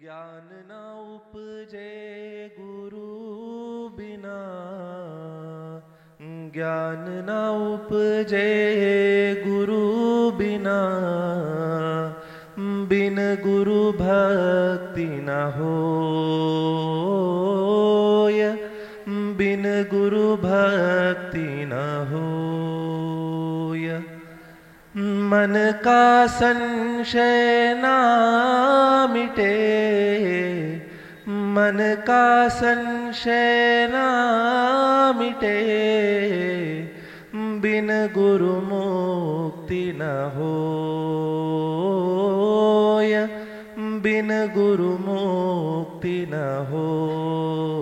ज्ञान न उपजे गुरु बिना, ज्ञान न उपजे गुरु बिना, बिन गुरु भक्ति न होय, बिन गुरु भक्ति न होय। मन का संशय ना मिटे, मन का संशय ना मिटे, बिन गुरु मुक्ति न होय, बिन गुरु मुक्ति न होय।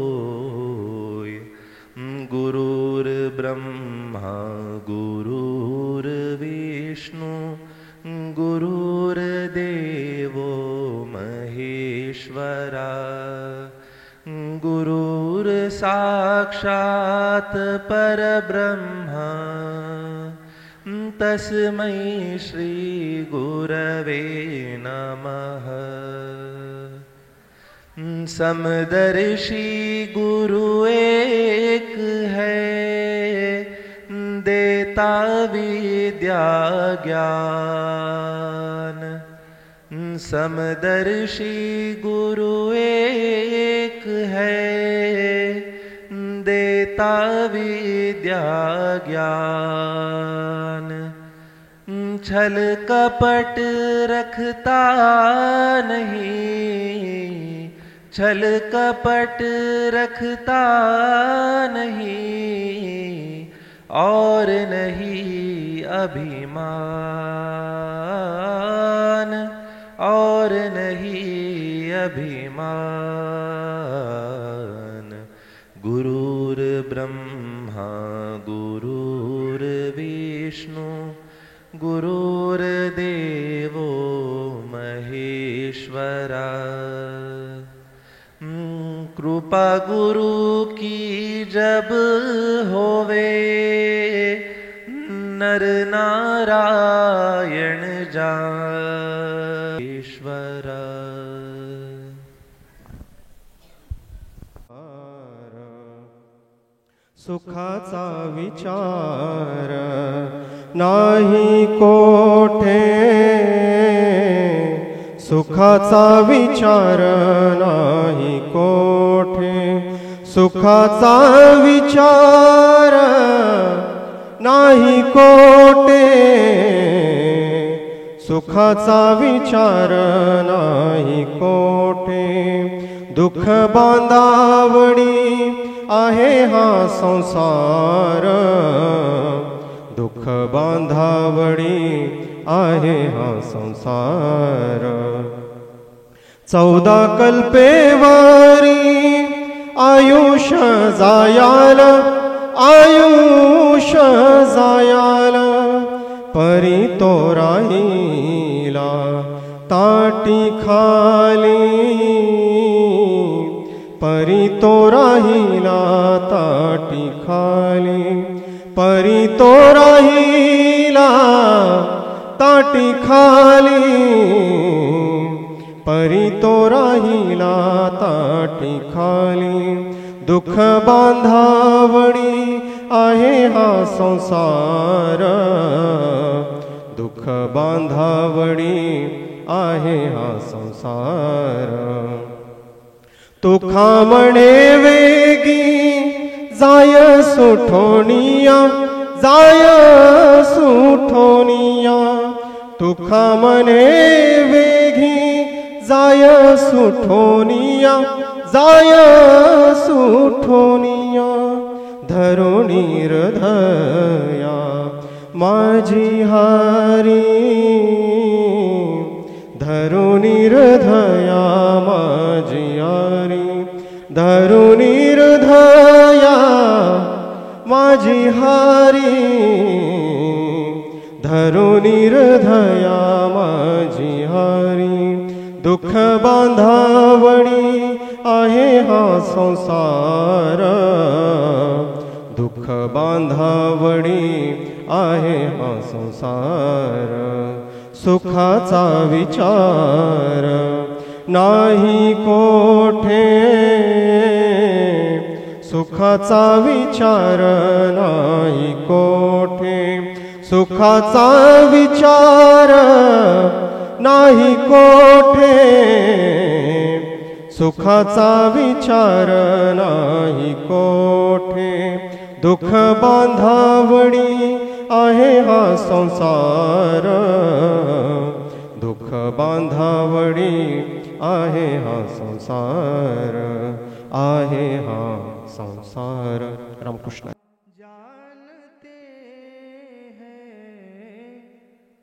गुरुर्ब्रह्मा गुरुर्विष्णु गुरुर्देवो महेश्वरा, गुरुर्साक्षात् परब्रह्मा, तस्मै श्री गुरवे नमः। समदर्शी गुरु एक है, देता विद्या ज्ञान। समदर्शी गुरु एक है, देता विद्या ज्ञान। छल कपट रखता नहीं, छल कपट रखता नहीं, और नहीं अभिमान, और नहीं अभिमान। गुरुर्ब्रह्मा गुरुर्विष्णु गुरुर्देवो महेश्वरा। कृपा गुरु की जब होवे, नर नारायण जाईश्वरा। सुखाचा विचार नाही कोठे, सुखाचा विचार नाही कोठे, सुखाचा विचार नाही कोठे, सुखाचा विचार नाही कोठे। दुःख बांधावडी आहे हा संसार, दुःख बांधावडी आहे हा संसार। 14 कल्पेवारी आयुष्य जायाल, आयुष्य जायाल, परी तो राहिला ताटी खाली, परी तो राहिला ताटी खाली, परी तो राहिला ताटी खाली, परी तो राहिला ताटी खाली। दुःख बांधावडी आहे हा संसार, दुःख बांधावडी आहे हा संसार। तुका म्हणे वेगी जाय सुठोनिया, जाय सुठोनिया, तुका म्हणे वेगी जाय सुठोनिया, जाय सुठोनिया। धरुणी हृदया माझी हारी, धरुणी हृदया माझी हारी, धरुणी हृदया माझी हारी, धरुणी हृदया माझी हारी। दुःख बांधावडी आहे हा संसार, दुःख बांधावडी आहे हा संसार। सुखाचा विचार नाही कोठे सुखाचा विचार नाही कोठे सुखाचा विचार नाही कोठे सुखाचा विचार नाही कोठे दुःख बांधावणी आहे हा संसार दुःख बांधावणी आहे हा संसार आहे हा संसार। रामकृष्ण। जानते हैं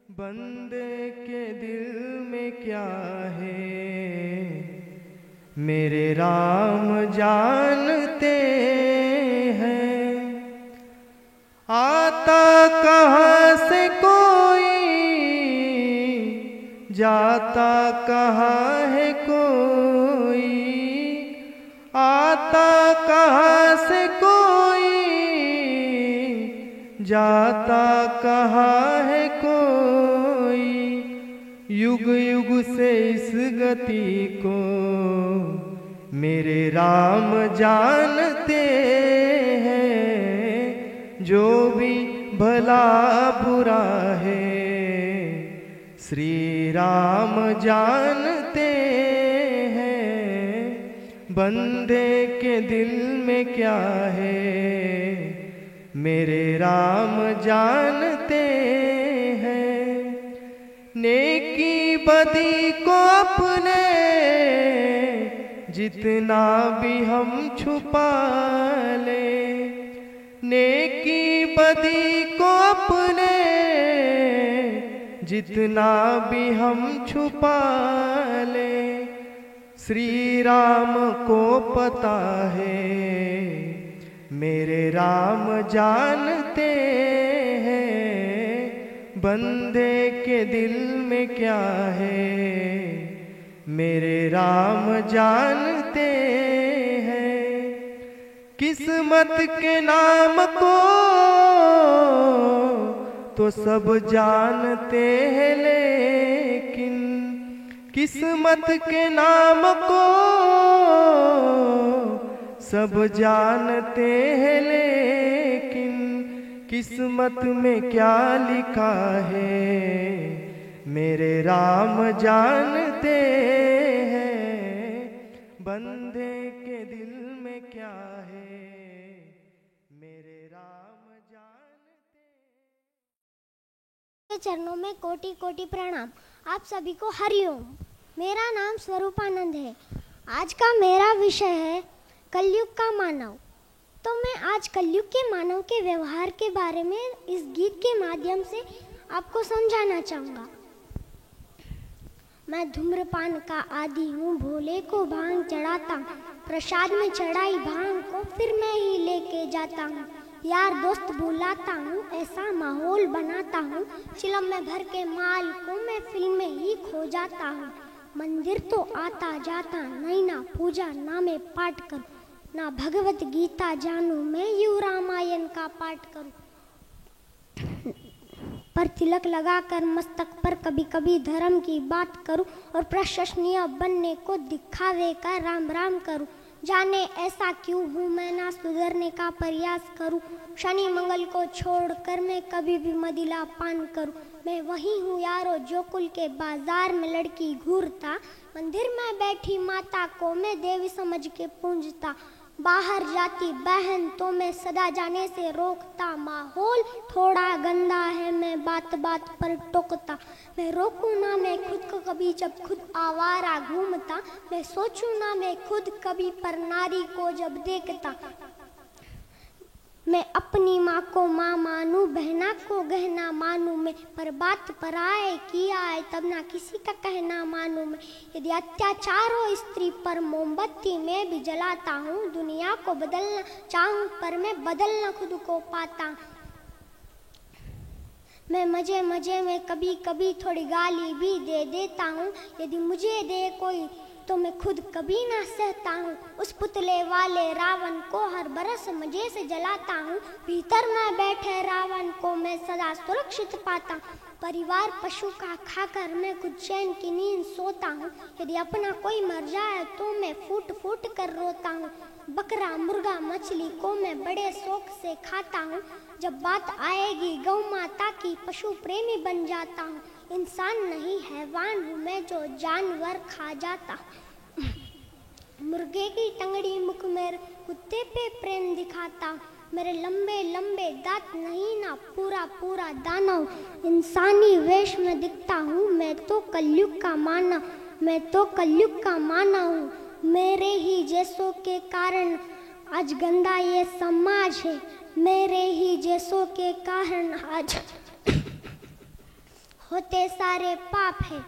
बंदे के दिल में क्या है, मेरे राम जानते हैं। आता कहाँ से कोई, जाता कहाँ है कोई, आता कहाँ से कोई, जाता कहाँ है कोई। युग युग से इस गति को मेरे राम जानते हैं। जो भी भला बुरा है श्री राम जानते हैं। बंदे के दिल में क्या है मेरे राम जानते हैं। नेकी बदी को अपने जितना भी हम छुपा ले, नेकी बदी को अपने जितना भी हम छुपा ले, श्री राम को पता है मेरे राम जानते हैं। बंदे के दिल में क्या है मेरे राम जानते हैं। किस्मत के नाम को तो सब जानते हैं, लेकिन किस्मत के नाम को सब जानते हैं, लेकिन किस्मत में क्या लिखा है मेरे राम जानते हैं। बंदे के दिल में क्या है मेरे राम जानते। के चरणों में कोटि कोटि प्रणाम। आप सभी को हरिओम। मेरा नाम स्वरूपानंद है। आज का मेरा विषय है कलयुग का मानव। तो मैं आज कलयुग के मानव के व्यवहार के बारे में इस गीत के माध्यम से आपको समझाना चाहूँगा। मैं धूम्रपान का आदी हूँ, भोले को भांग चढ़ाता हूँ, प्रसाद में चढ़ाई भांग को फिर मैं ही लेके जाता हूँ। यार दोस्त बुलाता हूँ, ऐसा माहौल बनाता हूँ, चिलम में भर के माल को मैं फिल्म में ही खो जाता हूँ। मंदिर तो आता जाता नहीं, ना पूजा ना मैं पाठ करूँ, ना भगवत गीता जानूँ, मैं यूँ रामायण का पाठ करूँ। पर तिलक लगाकर मस्तक पर कभी कभी धर्म की बात करूं और प्रशंसनीय बनने को दिखावे का राम राम करूं। जाने ऐसा क्यों हूँ मैं, ना सुधरने का प्रयास करूं। शनि मंगल को छोड़कर मैं कभी भी मदिरा पान करूं। मैं वही हूँ यारो जो कुल के बाजार में लड़की घूरता, मंदिर में बैठी माता को मैं देवी समझ के पूजता। बाहर जाती बहन तो मैं सदा जाने से रोकता, माहौल थोड़ा गंदा है मैं बात बात पर टोकता। मैं रोकूं ना मैं खुद को कभी जब खुद आवारा घूमता, मैं सोचूं ना मैं खुद कभी पर नारी को जब देखता। मैं अपनी माँ को माँ मानूं, बहना को गहना मानूं मैं, पर बात पराए किया है तब ना किसी का कहना मानूं मैं। यदि अत्याचार हो स्त्री पर मोमबत्ती मैं भी जलाता हूँ, दुनिया को बदलना चाहूँ पर मैं बदलना खुद को पाता। मैं मजे मजे में कभी कभी थोड़ी गाली भी दे देता हूँ, यदि मुझे दे कोई तो मैं खुद कभी ना सहता हूँ। उस पुतले वाले रावण को हर बरस मजे से जलाता हूँ, भीतर में बैठे रावण को मैं सदा सुरक्षित पाता। परिवार पशु का खाकर मैं कुछ चैन की नींद सोता हूँ। यदि अपना कोई मर जाए तो मैं फूट फूट कर रोता हूँ। बकरा मुर्गा मछली को मैं बड़े शौक से खाता हूँ। जब बात आएगी गौ माता की पशु प्रेमी बन जाता हूँ। इंसान नहीं हैवान हूँ मैं जो जानवर खा जाता हूँ। मुर्गे की टंगड़ी मुख मेरे कुत्ते पे प्रेम दिखाता हूँ। मेरे लंबे लंबे दांत नहीं ना पूरा पूरा दानव। इंसानी वेश में दिखता हूँ मैं तो कलयुग का मानव। मैं तो कलयुग का मानव हूँ। मेरे ही जैसों के कारण आज गंदा ये समाज है। मेरे ही जैसों के कारण आज होते सारे पाप है।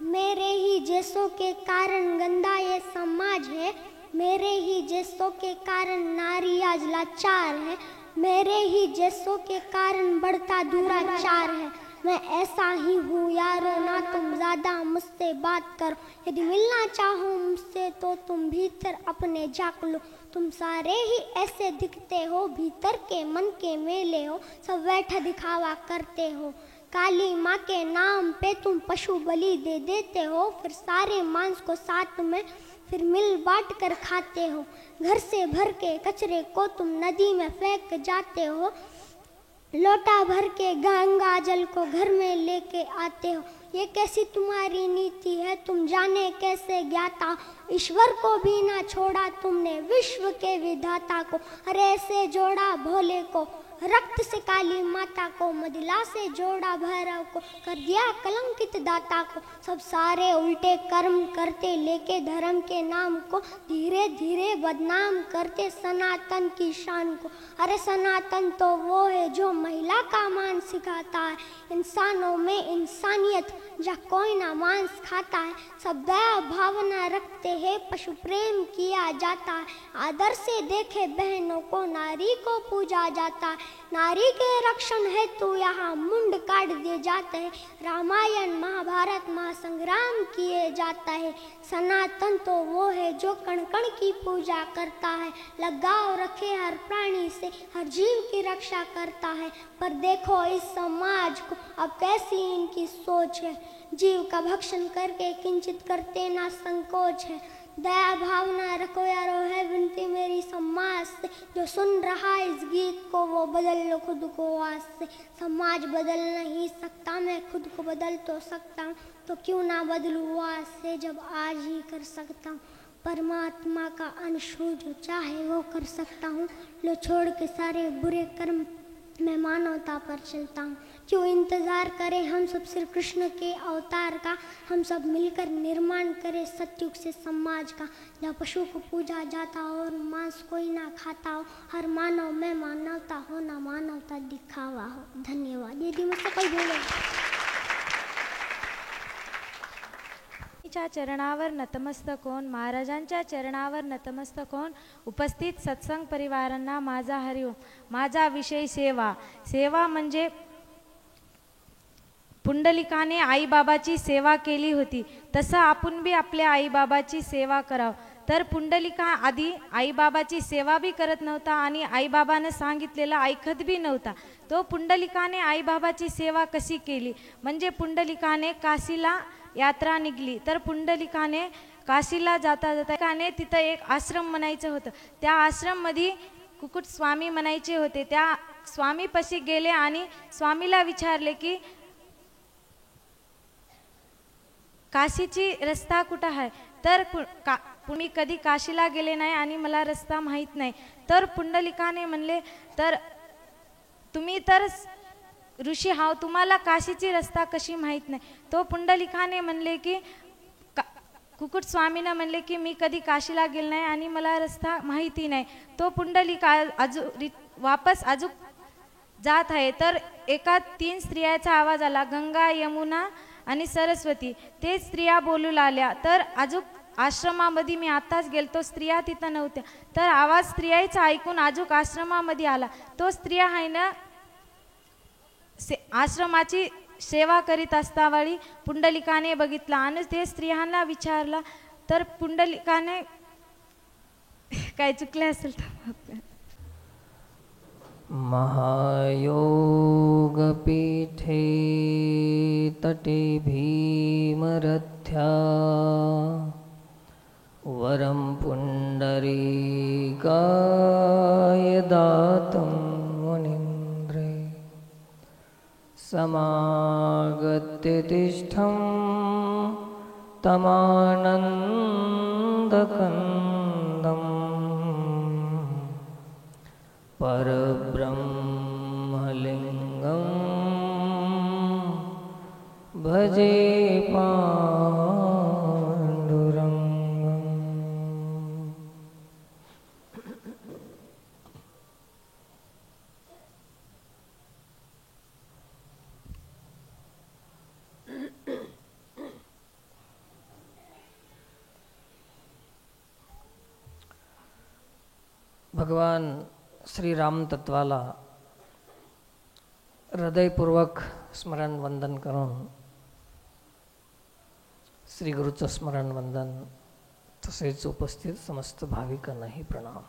मेरे ही जैसों के कारण गंदा ये समाज है। मेरे ही जैसों के कारण नारी आज लाचार है। मेरे ही जैसों के कारण बढ़ता दुराचार है। मैं ऐसा ही हूँ यारो ना तुम ज्यादा मुझसे बात करो। यदि मिलना चाहो मुझसे तो तुम भीतर अपने झांक लो। तुम सारे ही ऐसे दिखते हो भीतर के मन के मेले हो। सब बैठा दिखावा करते हो। काली माँ के नाम पे तुम पशु बलि दे देते हो। फिर सारे मांस को साथ में फिर मिल बांट कर खाते हो। घर से भर के कचरे को तुम नदी में फेंक जाते हो। लोटा भर के गंगा जल को घर में लेके आते हो। ये कैसी तुम्हारी नीति है तुम जाने कैसे ज्ञाता। ईश्वर को भी ना छोड़ा तुमने विश्व के विधाता को। अरे ऐसे जोड़ा भोले को रक्त से काली माता को। मदिला से जोड़ा भैरव को कर दिया कलंकित दाता को। सब सारे उल्टे कर्म करते लेके धर्म के नाम को धीरे धीरे बदनाम करते सनातन की शान को। अरे सनातन तो वो है जो महिला का मान सिखाता है। इंसानों में इंसानियत जा कोई ना मांस खाता है। सब दया भावना रखते हैं पशु प्रेम किया जाता है। आदर से देखे बहनों को नारी को पूजा जाता है। नारी के रक्षण हेतु यहाँ मुंड काट दिए जाते हैं। रामायण महाभारत महासंग्राम किए जाता है। सनातन तो वो है जो कण कण की पूजा करता है। लगाव रखे हर प्राणी से हर जीव की रक्षा करता है। पर देखो इस समाज को अब कैसी इनकी सोच है। जीव का भक्षण करके किंचित करते ना संकोच है। दया भावना रखो यारो है विनती मेरी समाज से। जो सुन रहा इस गीत को वो बदल लो खुद को आज से। समाज बदल नहीं सकता मैं खुद को बदल तो सकता हूँ। तो क्यों ना बदलूँ आज से जब आज ही कर सकता हूँ। परमात्मा का अंश हूँ जो चाहे वो कर सकता हूँ। लो छोड़ के सारे बुरे कर्म मैं मानवता पर चलता हूँ। क्यों इंतज़ार करें हम सब श्री कृष्ण के अवतार का। हम सब मिलकर निर्माण करें सतयुग से समाज का। जहाँ पशु को पूजा जाता हो और मांस कोई ना खाता हो। हर मानव में मानवता हो ना मानवता दिखावा हो। धन्यवाद। यदि मुझसे कोई बोले च्या चरणावर नतमस्तक होऊन महाराजांच्या चरणावर नतमस्तक होऊन उपस्थित सत्संग परिवारांना माझा हरिओम. माझा विषय सेवा. सेवा म्हणजे पुंडलिकाने आईबाबाची सेवा केली होती तसं आपण बी आपल्या आईबाबाची सेवा करावं. तर पुंडलिका आधी आईबाबाची सेवा बी करत नव्हता आणि आईबाबाने सांगितलेलं ऐकत बी नव्हता. तो पुंडलिकाने आईबाबाची सेवा कशी केली म्हणजे पुंडलिकाने काशीला यात्रा निघली. तर पुंडलिकाने काशीला जाता जाता तिथं एक आश्रम म्हणायचं होतं. त्या आश्रममध्ये कुकुट स्वामी म्हणायचे होते. त्या स्वामीपाशी गेले आणि स्वामीला विचारले की काशीची रस्ता कुठं आहे. तर मी कधी काशीला गेले नाही आणि मला रस्ता माहीत नाही. तर पुंडलिकाने म्हणले तर तुम्ही तर ऋषी हाव तुम्हाला काशीची रस्ता कशी माहीत नाही. तो पुंडलिकाने म्हणले की कुकुट स्वामीने म्हणले की मी कधी काशीला गेले नाही आणि मला रस्ता माहिती नाही. तो पुंडलिका वापस अजून जात आहे. तर एका 3 स्त्रियाचा आवाज आला. गंगा यमुना आणि सरस्वती. ते स्त्रिया बोलू लागल्या. तर अजून आश्रमामध्ये मी आताच गेलतो स्त्रिया तिथं नव्हत्या. तर आवाज स्त्रियाचा ऐकून अजून आश्रमामध्ये आला. तो स्त्रिया आहे ना आश्रमाची सेवा करीत असतावेळी पुंडलिकाने बघितला आणि ते स्त्रियांना विचारला. तर पुंडलिकाने काय चुकले असेल तर महायोगपीठे तटे भीमरथ्या वरं पुण्डरीकाय दातं मुनीन्द्रे समागत्य तिष्ठं तमानन्दकन्दं परब्रह्मलिङ्गं भजे भगवान श्री राम तत्वाला हृदयपूर्वक स्मरण वंदन करून श्री गुरुचं स्मरण वंदन तसेच उपस्थित समस्त भाविकांनाही प्रणाम.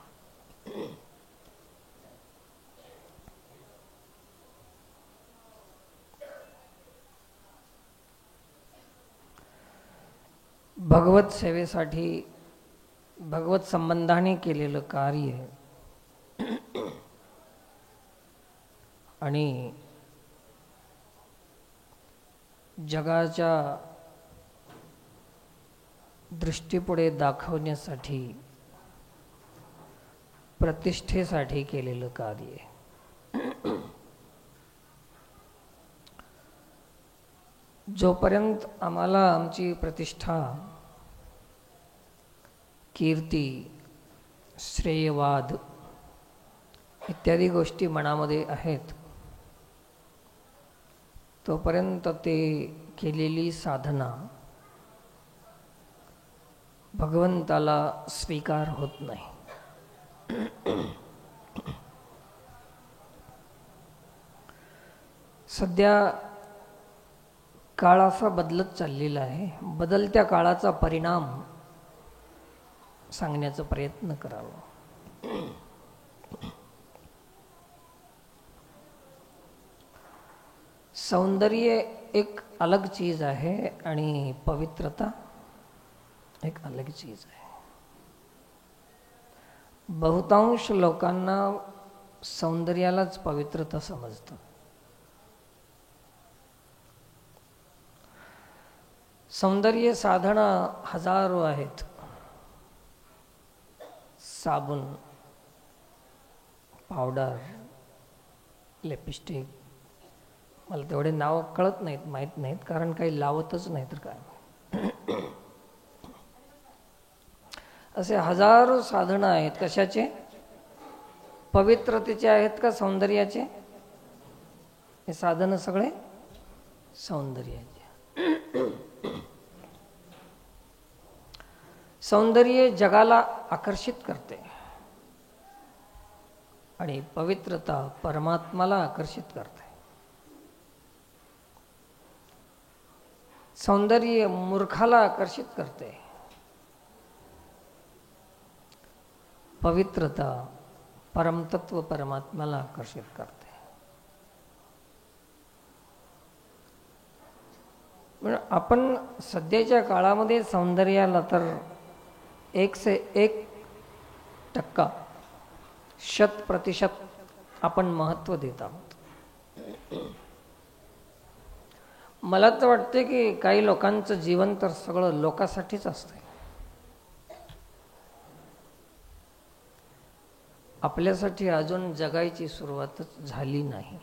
भगवत सेवेसाठी भगवत संबंधाने केलेलं कार्य आणि जगाच्या दृष्टीपुढे दाखवण्यासाठी प्रतिष्ठेसाठी केलेलं कार्य. जोपर्यंत आम्हाला आमची प्रतिष्ठा, कीर्ती, श्रेयवाद इत्यादी गोष्टी मनामध्ये आहेत तोपर्यंत ते केलेली साधना भगवंताला स्वीकार होत नाही. सध्या काळ असा बदलत चाललेला आहे. बदलत्या काळाचा परिणाम सांगण्याचा प्रयत्न करावा. सौंदर्य एक अलग चीज आहे आणि पवित्रता एक अलग चीज आहे. बहुतांश लोकांना सौंदर्यालाच पवित्रता समजतं. सौंदर्य साधनं हजारो आहेत. साबण, पावडर, लिपस्टिक, मला तेवढे नाव कळत नाहीत, माहीत नाहीत, कारण काही लावतच नाही तर काय. असे हजारो साधनं आहेत. कशाचे? पवित्रतेचे आहेत का सौंदर्याचे? हे साधनं सगळे सौंदर्याचे. सौंदर्य जगाला आकर्षित करते आणि पवित्रता परमात्माला आकर्षित करते. सौंदर्य मूर्खाला आकर्षित करते. पवित्रता परमतत्व परमात्म्याला आकर्षित करते. आपण सध्याच्या काळामध्ये सौंदर्याला तर 101% 100% आपण महत्त्व देत आहोत. मला तर वाटते की काही लोकांचं जीवन तर सगळं लोकांसाठीच असतं. आपल्यासाठी अजून जगायची सुरुवातच झाली नाही.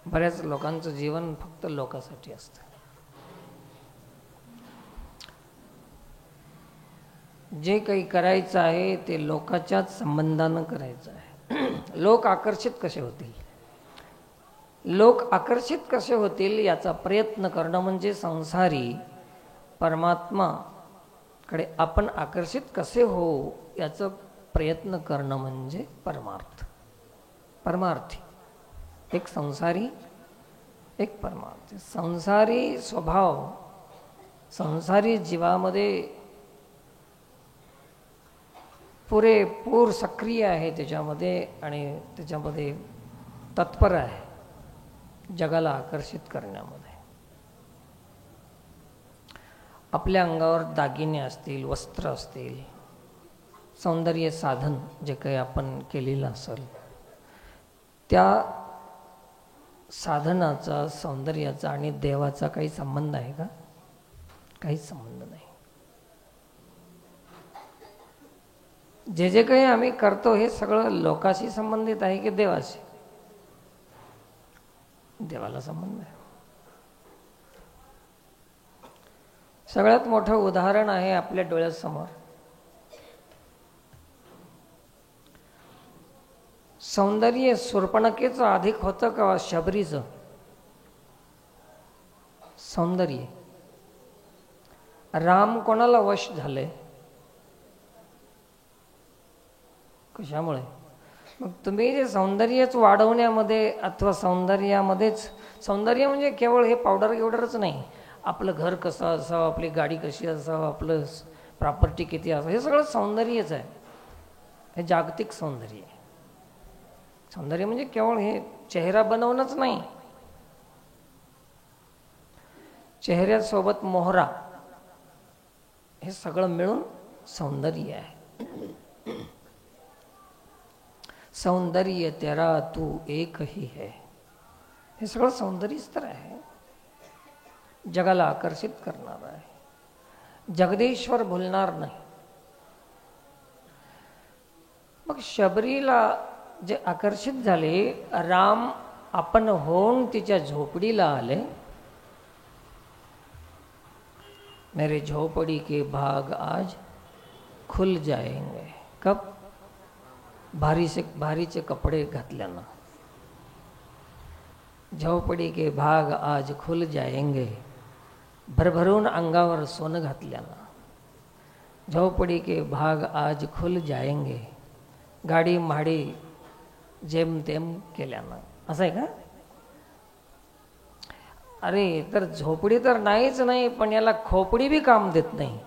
बऱ्याच लोकांचं जीवन फक्त लोकांसाठी असतं. जे काही करायचं आहे ते लोकाच्याच संबंधानं करायचं आहे. लोक आकर्षित कसे होतील, लोक आकर्षित कसे होतील याचा प्रयत्न करणं म्हणजे संसारी परमात्माकडे आपण आकर्षित कसे हो याचा प्रयत्न करणं म्हणजे परमार्थ. परमार्थी एक संसारी, एक परमार्थी. संसारी स्वभाव संसारी जीवामध्ये पुरेपूर सक्रिय आहे त्याच्यामध्ये आणि त्याच्यामध्ये तत्पर आहे जगाला आकर्षित करण्यामध्ये. आपल्या अंगावर दागिने असतील, वस्त्र असतील, सौंदर्य साधन जे काही आपण केलेलं असेल, त्या साधनाचा, सौंदर्याचा आणि देवाचा काही संबंध आहे का? काहीच संबंध नाही. जे जे काही आम्ही करतो हे सगळं लोकाशी संबंधित आहे की देवाशी? देवाला संबंध आहे. सगळ्यात मोठं उदाहरण आहे आपल्या डोळ्यासमोर. सौंदर्य शूर्पणखेचं अधिक होतं का शबरीचं सौंदर्य? राम कोणाला वश झाले? कशामुळे? मग तुम्ही जे सौंदर्यच वाढवण्यामध्ये अथवा सौंदर्यामध्येच, सौंदर्य म्हणजे केवळ हे पावडर गिवडरच नाही, आपलं घर कसं असावं, आपली गाडी कशी असावं, आपलं प्रॉपर्टी किती असावं, हे सगळं सौंदर्यच आहे. हे जागतिक सौंदर्य आहे. सौंदर्य म्हणजे केवळ हे चेहरा बनवणंच नाही, चेहऱ्यासोबत मोहरा हे सगळं मिळून सौंदर्य आहे. सौंदर्य तेरा तू एक ही है, हे सगळं सौंदर्यच तर आहे, जगाला आकर्षित करणार आहे, जगदीश्वर भुलणार नाही. मग शबरीला जे आकर्षित झाले, राम आपण होऊन तिच्या झोपडीला आले. मेरे झोपड़ी के भाग आज खुल जाएंगे. कब? भारीचे कपडे घातल्यानं. झोपडी के भाग आज खुल जाएंगे, भरभरून अंगावर सोनं घातल्यानं. झोपडी के भाग आज खुल जाएंगे, गाडी म्हाडी जेमतेम केल्यानं. असं आहे का? अरे तर झोपडी तर नाहीच नाही, पण याला खोपडी बी काम देत नाही.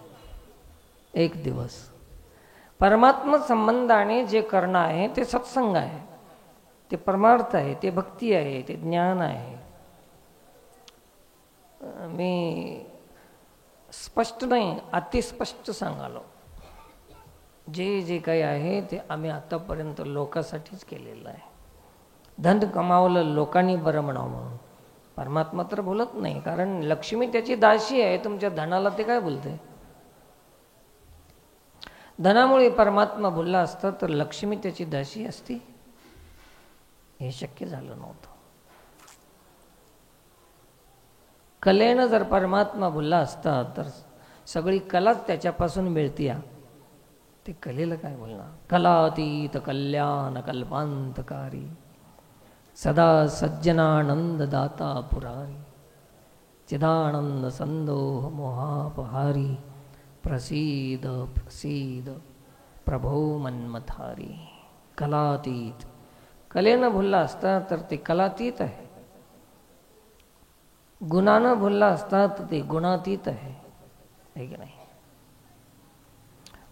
एक दिवस परमात्मा संबंधाने जे करणं आहे ते सत्संग आहे, ते परमार्थ आहे, ते भक्ती आहे, ते ज्ञान आहे. मी स्पष्ट नाही, अतिस्पष्ट सांगालो. जे जे काही आहे ते आम्ही आतापर्यंत लोकांसाठीच केलेलं आहे. धन कमावलं लोकांनी बरं म्हणावं म्हणून. परमात्मा तर बोलत नाही, कारण लक्ष्मी त्याची दासी आहे. तुमच्या धनाला ते काय बोलते? धनामुळे परमात्मा बोलला असता तर लक्ष्मी त्याची दासी असती? हे शक्य झालं नव्हतं. कलेनं जर परमात्मा बोलला असता तर सगळी कलाच त्याच्यापासून मिळती. ते कलेला काय बोलणार? कलातीत कल्याण कल्पांतकारी, सदा सज्जनानंद दाता पुरारी, चिदानंद संदोह मोहापहारी, प्रसीद प्रसीद प्रभो मन्मथारी. कलातीत. कलेनं भुलला असता तर ते कलातीत आहे, गुणानं भुलला असता तर ते गुणातीत आहे की नाही?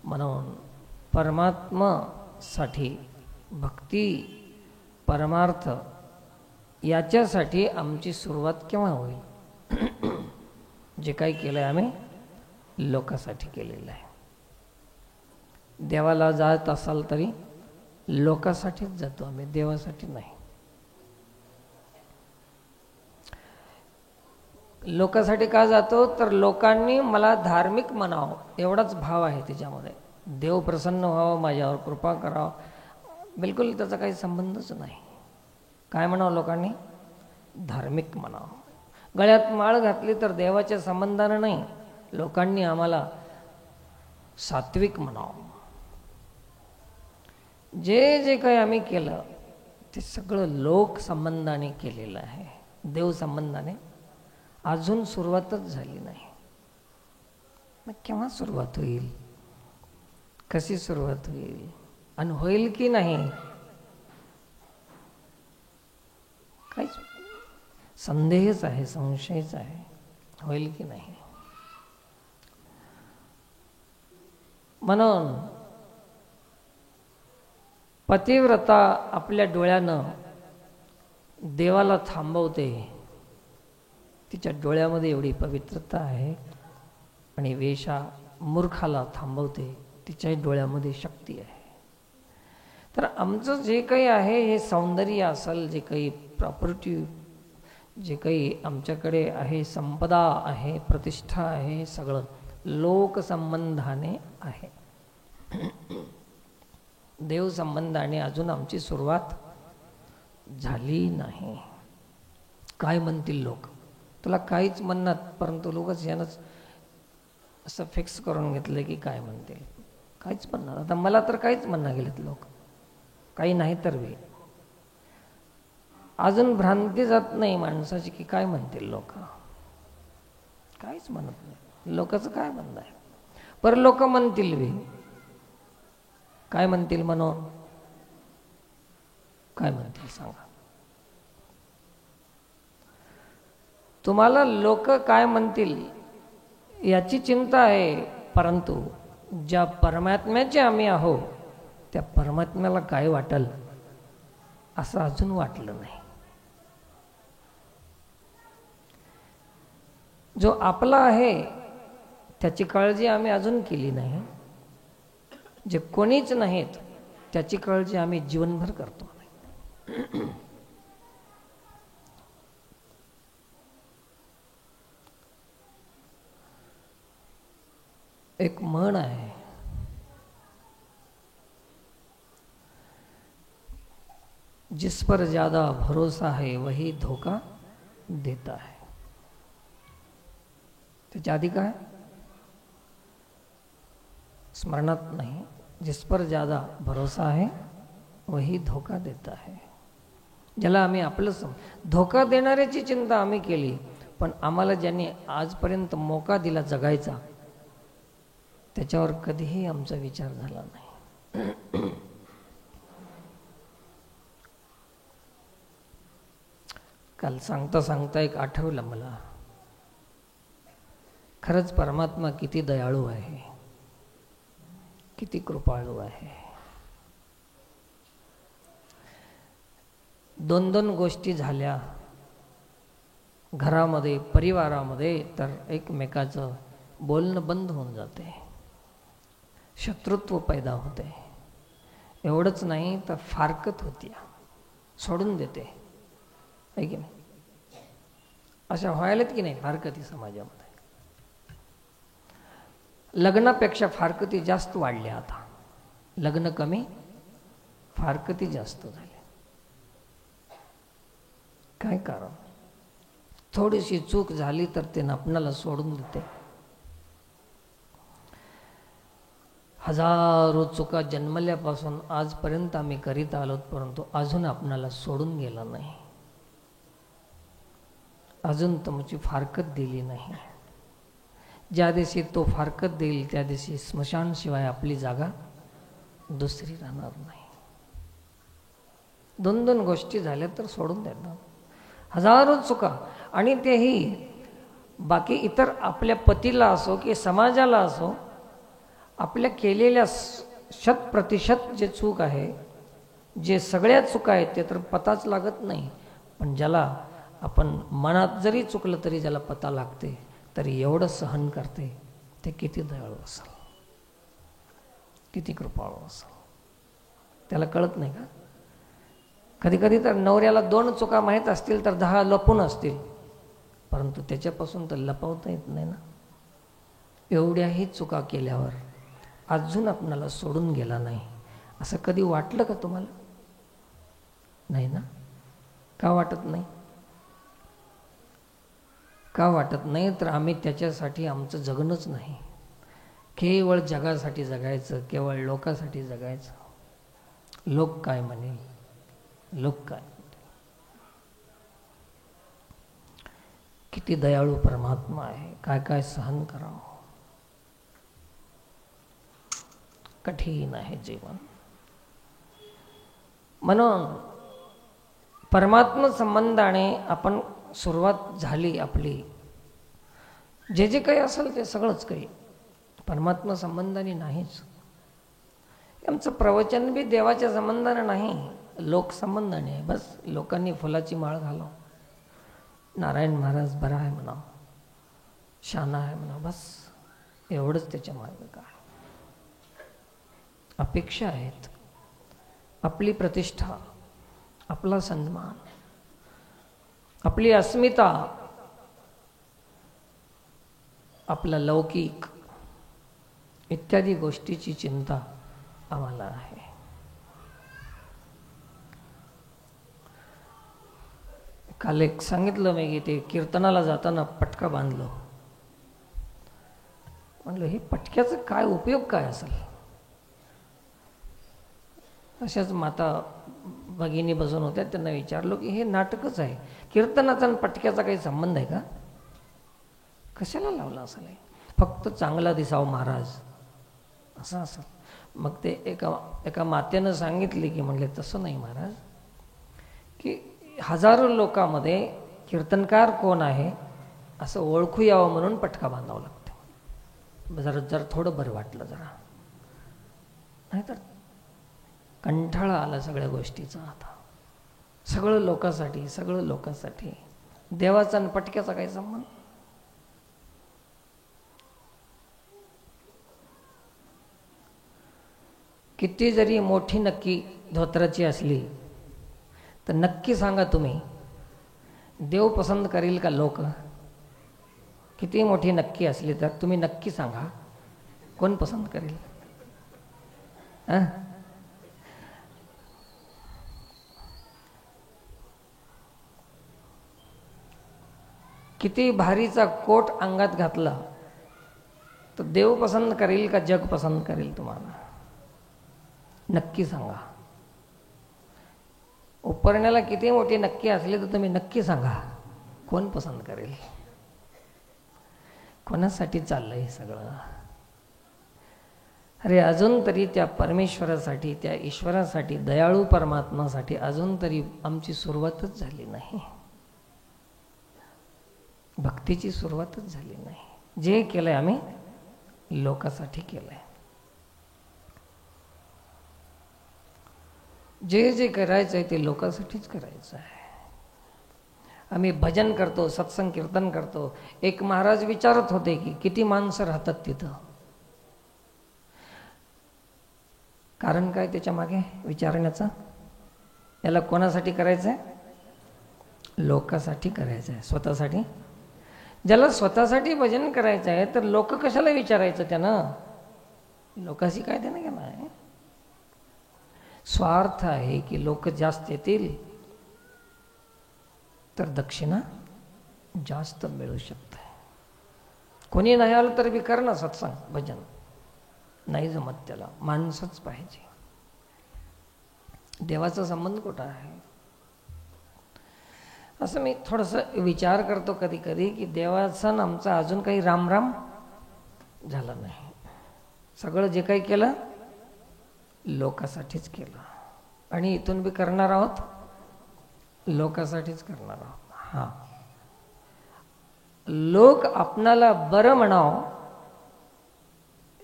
म्हणून परमात्मासाठी भक्ती, परमार्थ याच्यासाठी आमची सुरुवात केव्हा होईल? जे काही केलं आहे आम्ही लोकांसाठी केलेलं आहे. देवाला जात असाल तरी लोकांसाठीच जातो आम्ही, देवासाठी नाही. लोकांसाठी का जातो? तर लोकांनी मला धार्मिक म्हणावं एवढाच भाव आहे त्याच्यामध्ये. देव प्रसन्न व्हावं, माझ्यावर कृपा करावं, बिलकुल त्याचा काही संबंधच नाही. काय म्हणावं लोकांनी? धार्मिक म्हणावं. गळ्यात माळ घातली तर देवाच्या संबंधानं नाही, लोकांनी आम्हाला सात्विक म्हणावं. जे जे काही आम्ही केलं ते सगळं लोक संबंधाने केलेलं आहे, देव संबंधाने अजून सुरुवातच झाली नाही. मग केव्हा सुरुवात होईल? कशी सुरुवात होईल? आणि होईल की नाही? काहीच संदेहच आहे, संशयच आहे, होईल की नाही. म्हणून पतिव्रता आपल्या डोळ्यानं देवाला थांबवते, तिच्या डोळ्यामध्ये एवढी पवित्रता आहे. आणि वेश्या मूर्खाला थांबवते, तिच्याही डोळ्यामध्ये शक्ती आहे. तर आमचं जे काही आहे हे सौंदर्य असेल, जे काही प्रॉपर्टी, जे काही आमच्याकडे आहे, संपदा आहे, प्रतिष्ठा आहे, सगळं लोकसंबंधाने आहे. देव संबंधाने अजून आमची सुरुवात झाली नाही. काय म्हणतील लोक, तुला काहीच म्हणणार, परंतु लोकच यानंच असं फिक्स करून घेतलं की काय म्हणतील, काहीच म्हणणार. आता मला तर काहीच म्हणणार गेलेत लोक, काही नाही तर बी अजून भ्रांती जात नाही माणसाची की काय म्हणतील लोक, काहीच म्हणत नाही. लोकांचं काय म्हणणं आहे, पर लोक म्हणतील बी, काय म्हणतील म्हणून, काय म्हणतील सांगा. तुम्हाला लोक काय म्हणतील याची चिंता आहे, परंतु ज्या परमात्म्याचे आम्ही आहो त्या परमात्म्याला काय वाटेल असं अजून वाटलं नाही. जो आपला आहे त्याची काळजी आम्ही अजून केली नाही. जे कोणीच नाहीत त्याची काळजी आम्ही जीवनभर करतो. एक म्हण आहे, जिस पर ज्यादा भरोसा है वही धोखा देता है. त्याच्या आधी काय स्मरणात नाही. जिस पर ज्यादा भरोसा है वही धोखा देता है. ज्याला आम्ही आपलं धोका देणाऱ्याची चिंता आम्ही केली, पण आम्हाला ज्यांनी आजपर्यंत मोका दिला जगायचा त्याच्यावर कधीही आमचा विचार झाला नाही. काल सांगता सांगता एक आठवलं मला, खरंच परमात्मा किती दयाळू आहे, किती कृपाळू आहे. दोन दोन गोष्टी झाल्या घरामध्ये, परिवारामध्ये, तर एकमेकाचं बोलणं बंद होऊन जाते, शत्रुत्व पैदा होते. एवढंच नाही तर फारकत होती, सोडून देते, आहे की नाही. अशा व्हायलात की नाही फारकती समाजामध्ये. लग्नापेक्षा फारकती जास्त वाढल्या आता. लग्न कमी, फारकती जास्त झाल्या. काय कारण? थोडीशी चूक झाली तर ते आपणाला सोडून देते. हजारो चुका जन्मल्यापासून आजपर्यंत आम्ही करीत आलोत, परंतु अजून आपणाला सोडून गेला नाही, अजून तुमची फारकत दिली नाही. ज्या दिवशी तो फारकत देईल त्या दिवशी स्मशानशिवाय आपली जागा दुसरी राहणार नाही. दोन दोन गोष्टी झाल्या तर सोडून देतात. हजारो चुका, आणि तेही बाकी इतर आपल्या पतीला असो की समाजाला असो, आपल्या केलेल्या 100% जे चूक आहे, जे सगळ्या चुका आहेत ते तर पताच लागत नाही. पण ज्याला आपण मनात जरी चुकलं तरी ज्याला पता लागते, तरी एवढं सहन करते, ते किती दयाळू असेल, किती कृपाळू असेल. त्याला कळत नाही का? कधी कधी तर नवऱ्याला 2 चुका माहीत असतील तर 10 लपून असतील, परंतु त्याच्यापासून तर लपवता येत नाही ना. एवढ्याही चुका केल्यावर अजून आपणाला सोडून गेला नाही, असं कधी वाटलं का तुम्हाला? नाही ना. का वाटत नाही? का वाटत नाही? तर आम्ही त्याच्यासाठी आमचं जगणंच नाही. केवळ जगासाठी जगायचं, केवळ लोकासाठी जगायचं. लोक काय म्हणेल, लोक काय म्हणतील. किती दयाळू परमात्मा आहे, काय काय सहन करावं. कठीण आहे जीवन. म्हणून परमात्मा संबंधाने आपण सुरुवात झाली आपली. जे जे काही असेल ते सगळंच काही परमात्मा संबंधाने नाहीच. आमचं प्रवचन बी देवाच्या संबंधाने नाही, लोकसंबंधाने आहे. बस लोकांनी फुलाची माळ घालावं, नारायण महाराज बरा आहे म्हणा, शाना आहे म्हणा, बस एवढंच त्याच्या मार्ग काय. अपेक्षा आहेत, आपली प्रतिष्ठा, आपला सन्मान, आपली अस्मिता, आपला लौकिक इत्यादी गोष्टीची चिंता आम्हाला आहे. काल एक सांगितलं मी की ते कीर्तनाला जाताना पटका बांधलो. म्हणलं हे पटक्याचा काय उपयोग काय असेल. अशाच माता भगिनी बसून होत्या, त्यांना विचारलो की हे नाटकच आहे, कीर्तनाचा आणि पटक्याचा काही संबंध आहे का, कशाला लावला असेल, फक्त चांगला दिसावं महाराज असं असं. मग ते एका मातेनं सांगितले की म्हणले तसं नाही महाराज, की हजारो लोकांमध्ये कीर्तनकार कोण आहे असं ओळखू यावं म्हणून पटका बांधावं लागतं. जरा थोडं बरं वाटलं जरा, नाहीतर कंठाळा आला सगळ्या गोष्टीचा. आता सगळं लोकांसाठी, देवाचा आणि पटक्याचा काही संबंध. किती जरी मोठी नक्की धोत्राची असली तर नक्की सांगा तुम्ही, देव पसंत करेल का लोक? किती मोठी नक्की असली तर तुम्ही नक्की सांगा, कोण पसंत करेल? किती भारीचा कोट अंगात घातला तर देव पसंत करेल का जग पसंत करेल तुम्हाला? नक्की सांगा. उपरण्याला किती मोठी नक्की असली तर तुम्ही नक्की सांगा, कोण पसंत करेल? कोणासाठी चाललंय हे सगळं? अरे अजून तरी त्या परमेश्वरासाठी, त्या ईश्वरासाठी, दयाळू परमात्मासाठी अजून तरी आमची सुरुवातच झाली नाही, भक्तीची सुरुवातच झाली नाही. जे केलंय आम्ही लोकांसाठी केलंय. जे जे करायचं आहे ते लोकांसाठीच करायचं आहे. आम्ही भजन करतो, सत्संग कीर्तन करतो. एक महाराज विचारत होते की किती माणसं राहतात तिथं, कारण काय त्याच्या मागे विचारण्याचं? याला कोणासाठी करायचं आहे? लोकांसाठी करायचं आहे, स्वतःसाठी. ज्याला स्वतःसाठी भजन करायचं आहे तर लोक कशाला विचारायचं त्यानं? लोकांशी काय देणं घेणं आहे? स्वार्थ आहे की लोक जास्त येतील तर दक्षिणा जास्त मिळू शकते. कोणी नाही आलं तर बी कर ना सत्संग भजन, नाही जमत त्याला माणसंच पाहिजे. देवाचा संबंध कुठं आहे? असं मी थोडंसं विचार करतो कधी कधी की देवाचा आमचा अजून काही रामराम झाला नाही. सगळं जे काही केलं लोकांसाठीच केलं आणि इथून बी करणार आहोत लोकांसाठीच करणार आहोत. हां, लोक आपणाला बरं म्हणावं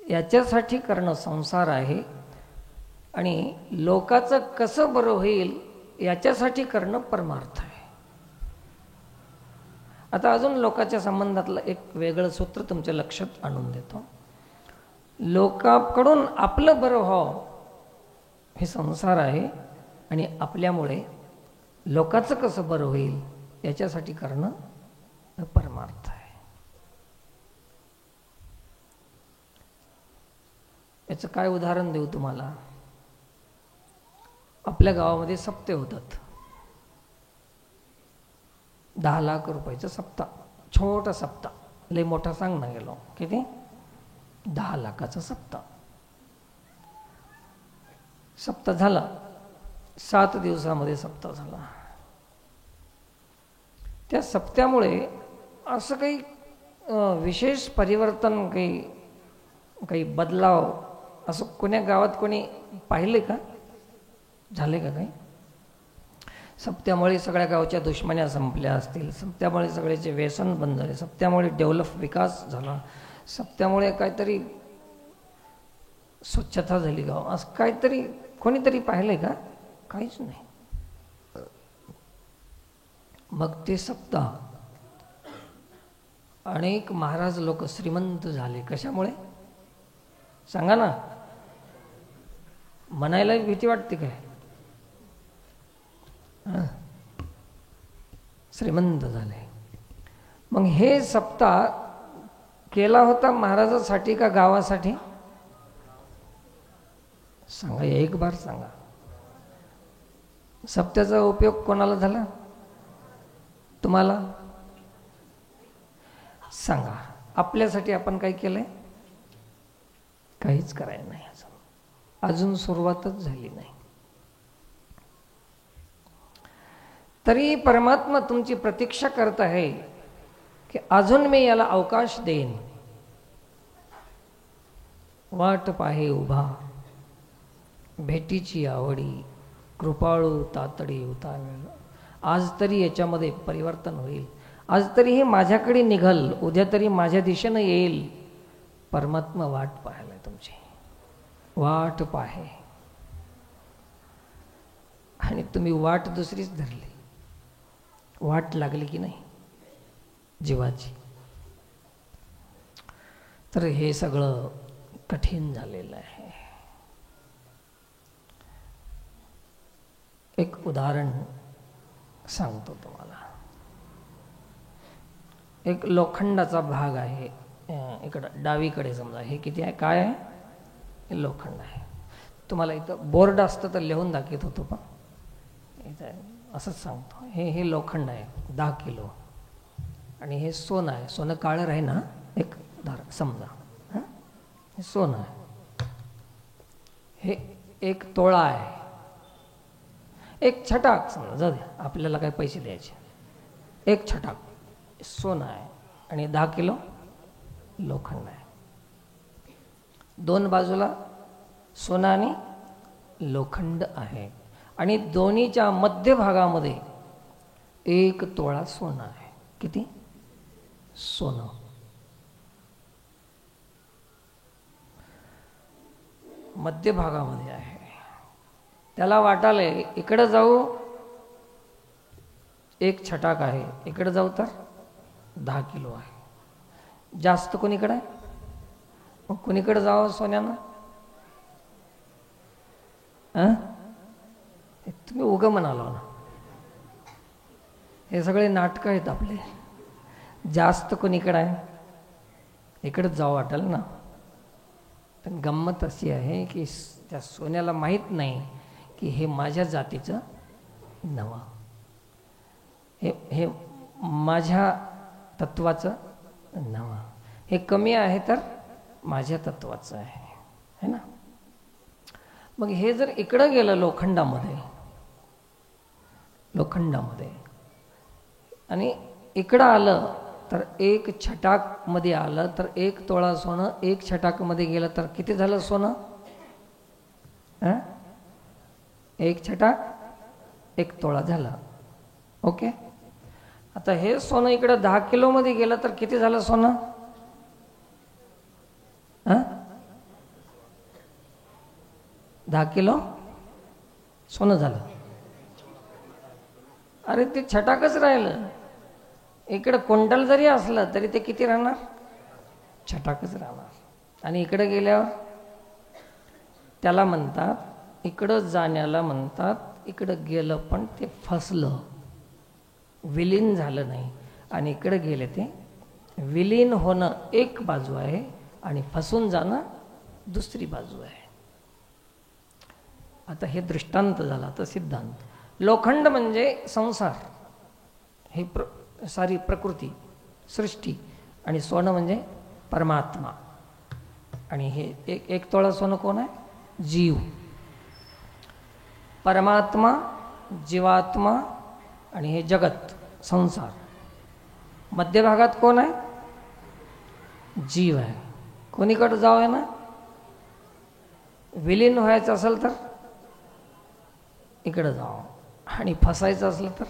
याच्यासाठी करणं संसार आहे आणि लोकाचं कसं बरं होईल याच्यासाठी करणं परमार्थ आहे. आता अजून लोकांच्या संबंधातलं एक वेगळं सूत्र तुमच्या लक्षात आणून देतो. लोकांकडून आपलं बरं व्हावं हे संसार आहे आणि आपल्यामुळे लोकांचं कसं बरं होईल याच्यासाठी करणं परमार्थ आहे. याचं काय उदाहरण देऊ तुम्हाला? आपल्या गावामध्ये सप्ते होतात. 10 लाख रुपयाचा सप्ता, छोटा सप्ता, लय मोठा सांग ना गेलो, किती? 10 लाखाचा सप्ता. सप्ता झाला, 7 दिवसामध्ये सप्ता झाला. त्या सप्त्यामुळे असं काही विशेष परिवर्तन, काही बदलाव असं कोण्या गावात कोणी पाहिले का? झाले का काही? सप्त्यामुळे सगळ्या गावच्या दुश्मन्या संपल्या असतील, सप्त्यामुळे सगळ्याचे व्यसन बंद झाले, सप्त्यामुळे डेव्हलप विकास झाला, सप्त्यामुळे काहीतरी स्वच्छता झाली गाव, असं काहीतरी कोणीतरी पाहिलंय का? काहीच नाही. मग ते सप्ताह अनेक महाराज लोक श्रीमंत झाले. कशामुळे सांगा ना? म्हणायला भीती वाटते काय? श्रीमंत झाले. मग हे सप्ताह केला होता महाराजासाठी का गावासाठी? सांगा, एक बार सांगा. सप्त्याचा उपयोग कोणाला झाला? तुम्हाला सांगा. आपल्यासाठी आपण काय केलंय? काहीच करायला नाही. अजून सुरुवातच झाली नाही. तरी परमात्मा तुमची प्रतीक्षा करत आहे की अजून मी याला अवकाश देईन. वाट पाहे उभा भेटीची आवडी, कृपाळू तातडी उतावेळ. आज तरी याच्यामध्ये परिवर्तन होईल. आज तरी हे माझ्याकडे निघल, उद्या तरी माझ्या दिशेनं येईल. परमात्मा वाट पाहायला तुमची, वाट पाहे. आणि तुम्ही वाट दुसरीच धरली. वाट लागली की नाही जीवाची. तर हे सगळं कठीण झालेलं आहे. एक उदाहरण सांगतो तुम्हाला. एक लोखंडाचा भाग आहे इकडं डावीकडे. समजा हे किती आहे? काय आहे? हे लोखंड आहे. तुम्हाला इथं बोर्ड असतं तर लिहून दाखवत होतो, पण इथं असंच सांगतो. हे लोखंड आहे 10 किलो. आणि हे सोनं आहे. सोनं काळं आहे ना, एक धार समजा. हे सोनं आहे. हे 1 तोळा आहे. एक छटाक समजा, जाऊ द्या, आपल्याला काय पैसे द्यायचे. 1 छटाक सोनं आहे आणि 10 किलो लोखंड आहे. 2 बाजूला सोनं आणि लोखंड आहे. आणि दोन्हीच्या मध्यभागामध्ये 1 तोळा सोनं आहे. किती? सोनं. मध्यभागामध्ये आहे. त्याला वाटाले इकडं जाऊ 1 छटाक आहे, इकडं जाऊ तर 10 किलो आहे. जास्त कोणीकडे आहे? मग कोणीकडे जावं सोन्यानं? तुम्ही उगं म्हणालो ना. हे सगळे नाटकं आहेत आपले. जास्त कोणीकडे आहे? इकडंच जावं वाटेल ना. पण गंमत अशी आहे की त्या सोन्याला माहीत नाही की हे माझ्या जातीचं नवं, हे माझ्या तत्वाचं नवं. हे कमी आहे तर माझ्या तत्वाचं आहे, है ना. मग हे जर इकडं गेलं लोखंडामध्ये आणि इकडं आलं तर 1 छटाकमध्ये आलं तर 1 तोळा सोनं 1 छटाकमध्ये गेलं तर किती झालं सोनं? 1 छटाक 1 तोळा झाला. ओके. आता हे सोनं इकडं 10 किलोमध्ये गेलं तर किती झालं सोनं? 10 किलो सोनं झालं. अरे ते छटाकच राहिलं. इकडं क्विंटल जरी असलं तरी ते किती राहणार? छटाकच राहणार. आणि इकडे गेल्यावर त्याला म्हणतात, इकडं जाण्याला म्हणतात, इकडं गेलं पण ते फसलं, विलीन झालं नाही. आणि इकडे गेले ते विलीन होणं एक बाजू आहे आणि फसून जाणं दुसरी बाजू आहे. आता हे दृष्टांत झाला. तर सिद्धांत. लोखंड म्हणजे संसार, हे सारी प्रकृती सृष्टी. आणि सोनं म्हणजे परमात्मा. आणि हे एक तोळा सोनं कोण आहे? जीव. परमात्मा, जीवात्मा आणि हे जगत संसार. मध्यभागात कोण आहे? जीव आहे. कोणीकडे जाव आहे ना? विलीन व्हायचं असेल तर इकडं जावं आणि फसायचं असलं तर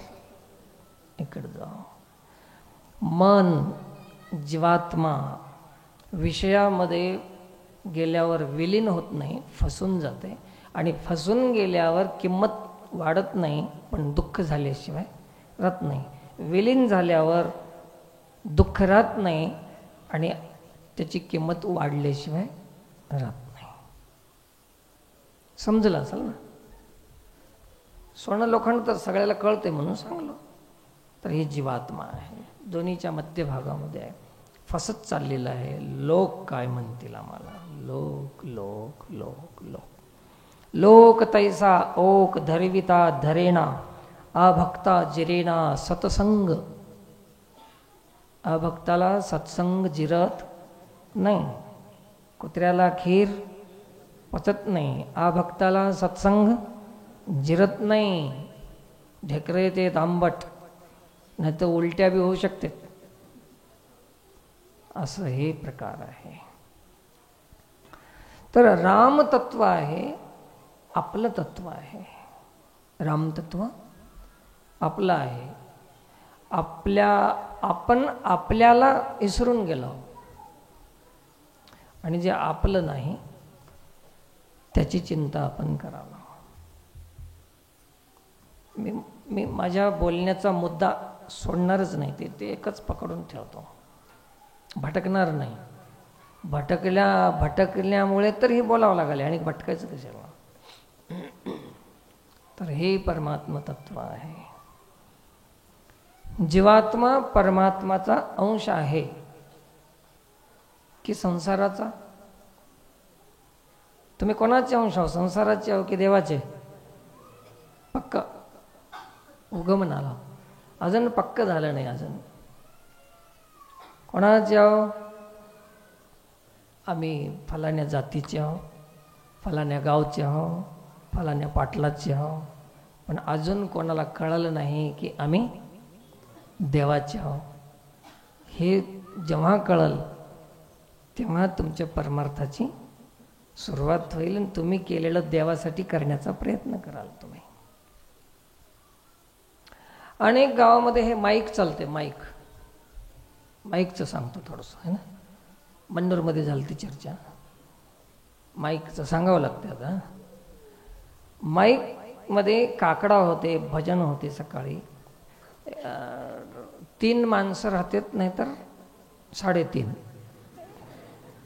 इकडं जावं. मन, जीवात्मा विषयामध्ये गेल्यावर विलीन होत नाही, फसून जाते. आणि फसून गेल्यावर किंमत वाढत नाही, पण दुःख झाल्याशिवाय राहत नाही. विलीन झाल्यावर दुःख राहत नाही आणि त्याची किंमत वाढल्याशिवाय राहत नाही. समजलं असेल ना? सोनं लोखंड तर सगळ्याला कळते म्हणून सांगलो. तर ही जीवात्मा आहे, दोन्हीच्या मध्यभागामध्ये आहे, फसत चाललेला आहे. लोक काय म्हणतील आम्हाला, लोक लोक लोक लोक. लोक तैसा ओक धरविता धरेना, अभक्ता जिरेना सतसंग. अभक्ताला सत्संग जिरत नाही, कुत्र्याला खीर पचत नाही. अभक्ताला सत्संग जिरत नाही. ढेकरे ते आंबट, नाही तर उलट्या बी होऊ शकते. असं हे प्रकार आहे. तर रामतत्व आहे, आपलं तत्व आहे. रामतत्व आपलं आहे. आपण आपल्याला विसरून गेलो आणि जे आपलं नाही त्याची चिंता आपण करावं. मी माझ्या बोलण्याचा मुद्दा सोडणारच नाही, ते एकच पकडून ठेवतो, भटकणार नाही. भटकल्यामुळे तर हे बोलावं लागले आणि भटकायचं कशाला. तर हे परमात्मा तत्व आहे. जीवात्मा परमात्माचा अंश आहे की संसाराचा? तुम्ही कोणाचे अंश आहो, संसाराचे आहो की देवाचे? पक्क उग म्हणाला, अजून पक्क झालं नाही. अजून कोणाचे आहो? आम्ही फलाण्या जातीचे आहो, फलाण्या गावचे आहो, फलाण्या पाटलाचे आहो. पण अजून कोणाला कळलं नाही की आम्ही देवाचे आहो. हे जेव्हा कळल तेव्हा तुमच्या परमार्थाची सुरुवात होईल आणि तुम्ही केलेलं देवासाठी करण्याचा प्रयत्न कराल. तुम्ही अनेक गावामध्ये हे माईक चालते. माईकचं सांगतो थोडंसं, है ना. मन्नूरमध्ये झाली ती चर्चा. माईकचं सांगावं लागतं आता. माईकमध्ये काकडा होते, भजन होते. सकाळी 3 माणसं राहतात, नाही तर 3.5.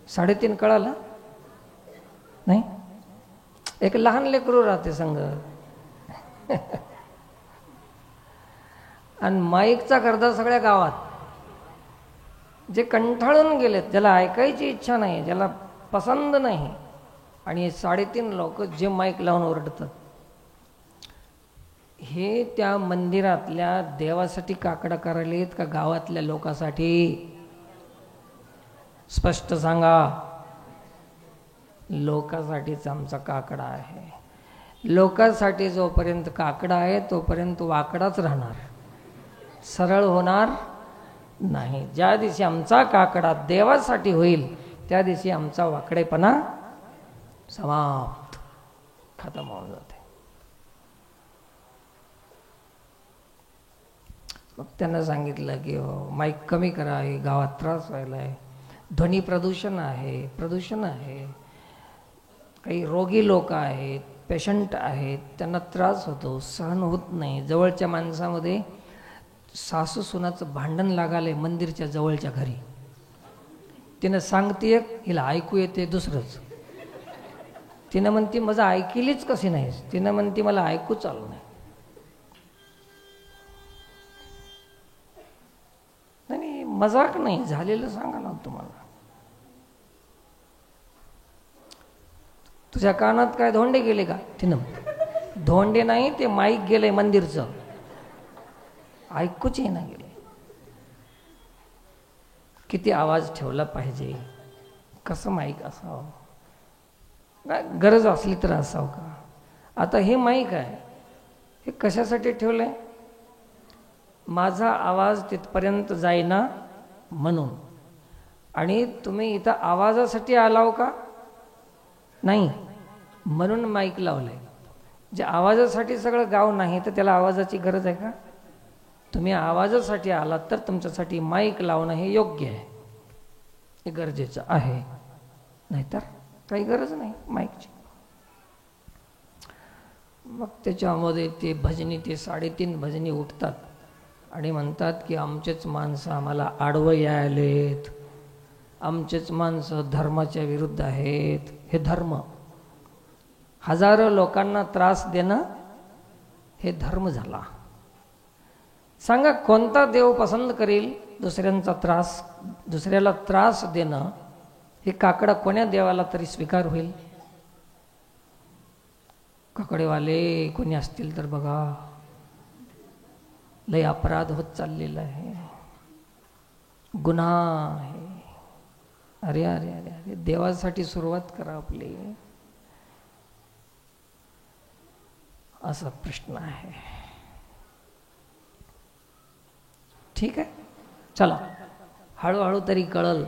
3.5 कळालं नाही? एक लहान लेकरू राहते संग. आणि माईकचा गर्दा सगळ्या गावात. जे कंटाळून गेलेत, ज्याला ऐकायची इच्छा नाही, ज्याला पसंद नाही, आणि 3.5 लोक जे माईक लावून ओरडतात, हे त्या मंदिरातल्या देवासाठी काकडा करायलेत का गावातल्या लोकांसाठी? स्पष्ट सांगा. लोकांसाठीच आमचा काकडा आहे. लोकांसाठी जोपर्यंत काकडा आहे तोपर्यंत वाकडाच राहणार, सरळ होणार नाही. ज्या दिवशी आमचा काकडा देवासाठी होईल त्या दिवशी आमचा वाकडेपणा समाप्त, खतम होऊन जाते. मग त्यांना सांगितलं की माईक कमी करा, हे गावात त्रास व्हायला आहे, ध्वनी प्रदूषण आहे, काही रोगी लोक आहेत, पेशंट आहेत, त्यांना त्रास होतो, सहन होत नाही. जवळच्या माणसामध्ये सासू सुनाचं भांडण लागाले मंदिरच्या जवळच्या घरी. तिनं सांगते, हिला ऐकू येते दुसरंच. तिनं म्हणते माझं ऐकलीच कशी नाहीस. तिनं म्हणते मला ऐकू चालू नाही. नाही, मजाक नाही, झालेलं सांगा ना तुम्हाला. तुझ्या कानात काय धोंडे गेले का? तिनं धोंडे नाही, ते माईक गेले मंदिरचं, ऐकूच ना गेले. किती आवाज ठेवला पाहिजे, कसं माईक असावं, गरज असली तर असावं का? आता हे माईक आहे, हे कशासाठी ठेवलंय? माझा आवाज तिथपर्यंत जाईना म्हणून. आणि तुम्ही इथं आवाजासाठी आलाव का? नाही, म्हणून माईक लावलंय. जे आवाजासाठी सगळं गाव नाही तर त्याला आवाजाची गरज आहे का? तुम्ही आवाजासाठी आलात तर तुमच्यासाठी माईक लावणं हे योग्य आहे, हे गरजेचं आहे. नाहीतर काही गरज नाही माईकची. मग त्याच्यामध्ये ते भजनी, ते 3.5 भजनी उठतात आणि म्हणतात की आमचेच माणसं आम्हाला आडवं यायलेत, आमचेच माणसं धर्माच्या विरुद्ध आहेत. हे धर्म, हजारो लोकांना त्रास देणं हे धर्म झाला. सांगा कोणता देव पसंत करेल दुसऱ्याला त्रास देणं? हे काकडा कोण्या देवाला तरी स्वीकार होईल? काकडेवाले कोणी असतील तर बघा, लय अपराध होत चाललेला आहे, गुन्हा आहे. अरे अरे अरे अरे, देवासाठी सुरुवात करा आपली. असा प्रश्न आहे. ठीक आहे, चला हळूहळू तरी कळल.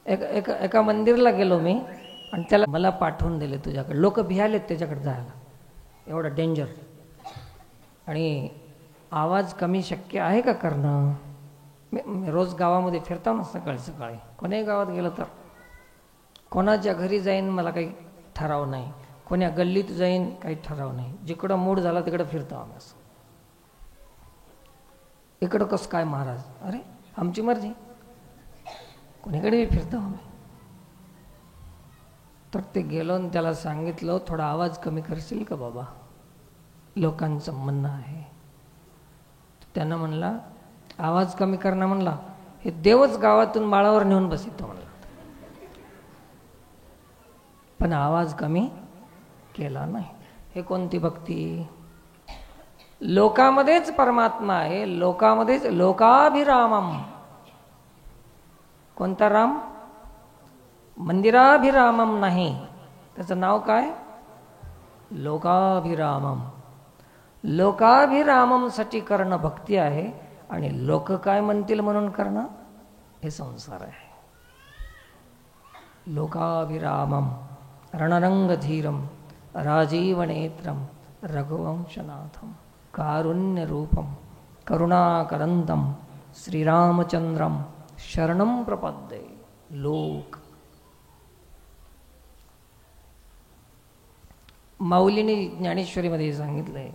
एका मंदिरला गेलो मी आणि त्याला मला पाठवून दिले तुझ्याकडे. लोक भियालेत त्याच्याकडे जायला, एवढा डेंजर. आणि आवाज कमी शक्य आहे का करणं? मी रोज गावामध्ये फिरतो ना सकाळी सकाळी. कोण्याही गावात गेलं तर कोणाच्या घरी जाईन मला काही ठराव नाही, कोण्या गल्लीत जाईन काही ठराव नाही. जिकडं मूड झाला तिकडं फिरतो आम्ही. असं इकडं कसं काय महाराज? अरे आमची मर्जी, कोणीकडे फिरतो आम्ही. तर ते गेलो आणि त्याला सांगितलं थोडा आवाज कमी करशील का बाबा, लोकांचं म्हणणं आहे. त्यानं म्हणला आवाज कमी करणं म्हणला हे देवच गावातून माळावर नेऊन बसितो म्हणला. पण आवाज कमी केला नाही. हे कोणती भक्ती? लोकामध्येच परमात्मा आहे, लोकामध्येच लोकाभिरामम. कोणता राम? मंदिराभिरामम नाही, त्याचं नाव काय? लोकाभिरामम. लोकाभिरामसाठी करणं भक्ती आहे आणि लोक काय म्हणतील म्हणून करणं हे संसार आहे. लोकाभिरामम रणरंगधीरम राजीवनेत्रम रघुवंशनाथम कारुण्यरूपम करुणाकरंदम श्रीरामचंद्रम शरणं प्रपद्ये. लोक माऊलीने ज्ञानेश्वरीमध्ये सांगितलंय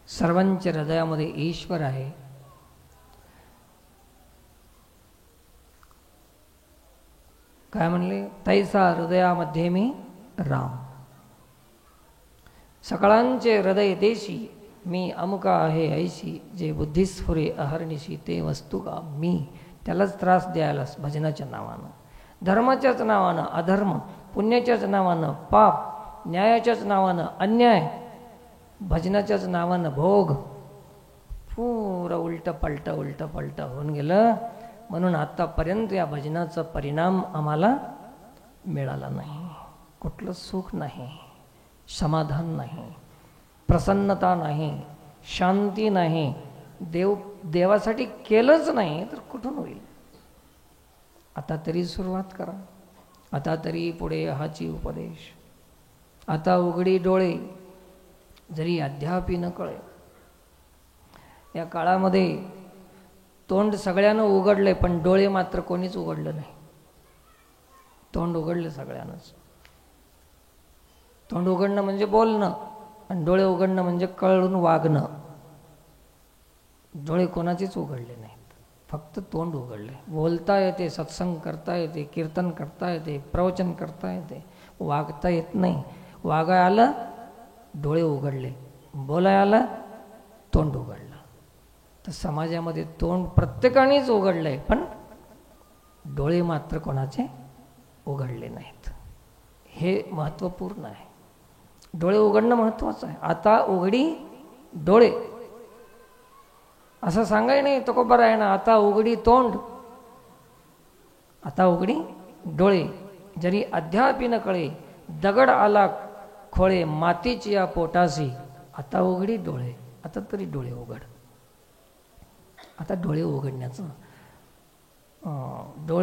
सर्वांच्या हृदयामध्ये ईश्वर आहे. काय म्हणले? तैसा हृदयामध्ये मी राम. सकळांचे हृदय देशी मी अमुका आहे ऐशी, जे बुद्धिस्फुरे अहर्निशी ते वस्तू का मी. त्यालाच त्रास द्यायलाच भजनाच्या नावानं, धर्माच्याच नावानं अधर्म, पुण्याच्याच नावानं पाप, न्यायाच्याच नावानं अन्याय, भजनाच्याच नावानं भोग. पुरं उलट पलट होऊन गेलं. म्हणून आतापर्यंत या भजनाचा परिणाम आम्हाला मिळाला नाही. कुठलं सुख नाही, समाधान नाही, प्रसन्नता नाही, शांती नाही. देवासाठी केलंच नाही तर कुठून होईल? आता तरी सुरुवात करा. आता तरी पुढे हाची उपदेश. आता उघडी डोळे, जरी अद्यापि न कळे. या काळामध्ये तोंड सगळ्यांना उघडले पण डोळे मात्र कोणीच उघडलं नाही. तोंड उघडले सगळ्यांनाच. तोंड उघडणं म्हणजे बोलणं आणि डोळे उघडणं म्हणजे कळून वागणं. डोळे कोणाचेच उघडले नाहीत, फक्त तोंड उघडले. बोलता येते, सत्संग करता येते, कीर्तन करता येते, प्रवचन करता येते, वागता येत नाही. वागाय आलं डोळे उघडले, बोलाय आलं तोंड उघडलं. तर समाजामध्ये तोंड प्रत्येकानेच उघडलंय पण डोळे मात्र कोणाचे उघडले नाहीत. हे महत्त्वपूर्ण आहे. डोळे उघडणं महत्त्वाचं आहे. आता उघडी डोळे असं सांगाय नाही तुकोबार आहे ना. आता उघडी तोंड, आता उघडी डोळे. जरी अद्यापि न कळे दगड आला खोळे मातीची या पोटासी. आता उघडी डोळे. आता तरी डोळे उघड. आता डोळे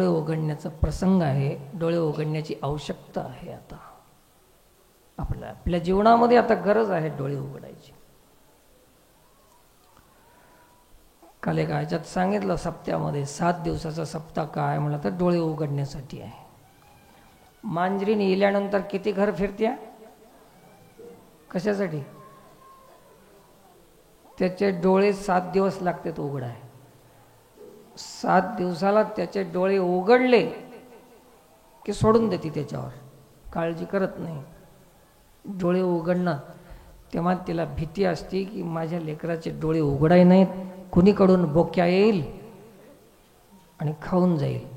उघडण्याचा प्रसंग आहे. डोळे उघडण्याची आवश्यकता आहे. आता आपल्या जीवनामध्ये आता गरज आहे डोळे उघडायची. काल एका ह्याच्यात सांगितलं सप्त्यामध्ये 7 दिवसाचा सप्ताह काय म्हणलं तर डोळे उघडण्यासाठी आहे. मांजरीन इल्यानंतर किती घर फिरत्या? कशासाठी? त्याचे डोळे 7 दिवस लागतात उघडाय. 7 दिवसाला त्याचे डोळे उघडले की सोडून देते त्याच्यावर, काळजी करत नाही. डोळे उघडणार तेव्हा तिला भीती असते की माझ्या लेकराचे डोळे उघडाय नाहीत, कुणीकडून बोक्या येईल आणि खाऊन जाईल.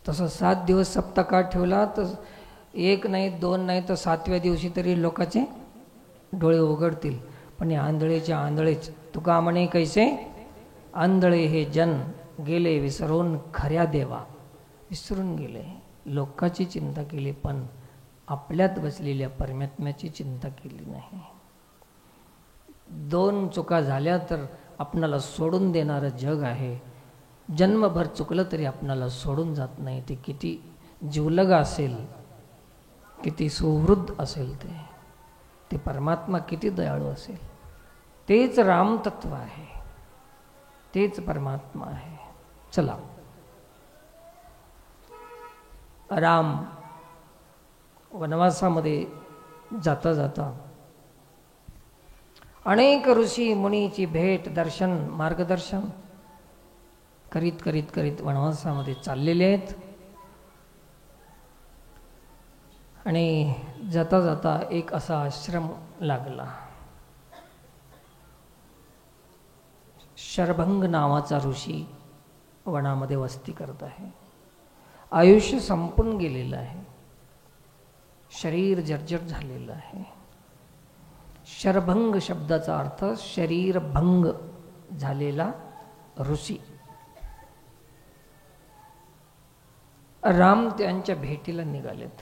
तसं 7 दिवस सप्ताह ठेवला तर 1 नाही 2 नाही तर 7व्या दिवशी तरी लोकांचे डोळे उघडतील. पण या आंधळेच्या आंधळेच तुका म्हणे कैसे, आंधळे हे जन गेले विसरून खऱ्या देवा. विसरून गेले, लोकाची चिंता केली पण आपल्यात बसलेल्या परमात्म्याची चिंता केली नाही. 2 चुका झाल्या तर आपणाला सोडून देणारं जग आहे. जन्मभर चुकलं तरी आपणाला सोडून जात नाही. ते किती जीवलग असेल, किती सुहृद असेल, ते परमात्मा किती दयाळू असेल. तेच रामतत्व आहे, तेच परमात्मा आहे. चला, राम वनवासामध्ये जाता जाता अनेक ऋषी मुनीची भेट, दर्शन, मार्गदर्शन करीत करीत करीत वनवासामध्ये चाललेले आहेत. आणि जाता जाता एक असा आश्रम लागला. शरभंग नावाचा ऋषी वनामध्ये वस्ती करत आहे. आयुष्य संपून गेलेलं आहे, शरीर जर्जर झालेलं आहे. शरभंग शब्दाचा अर्थ शरीर भंग झालेला ऋषी. राम त्यांच्या भेटीला निघालेत.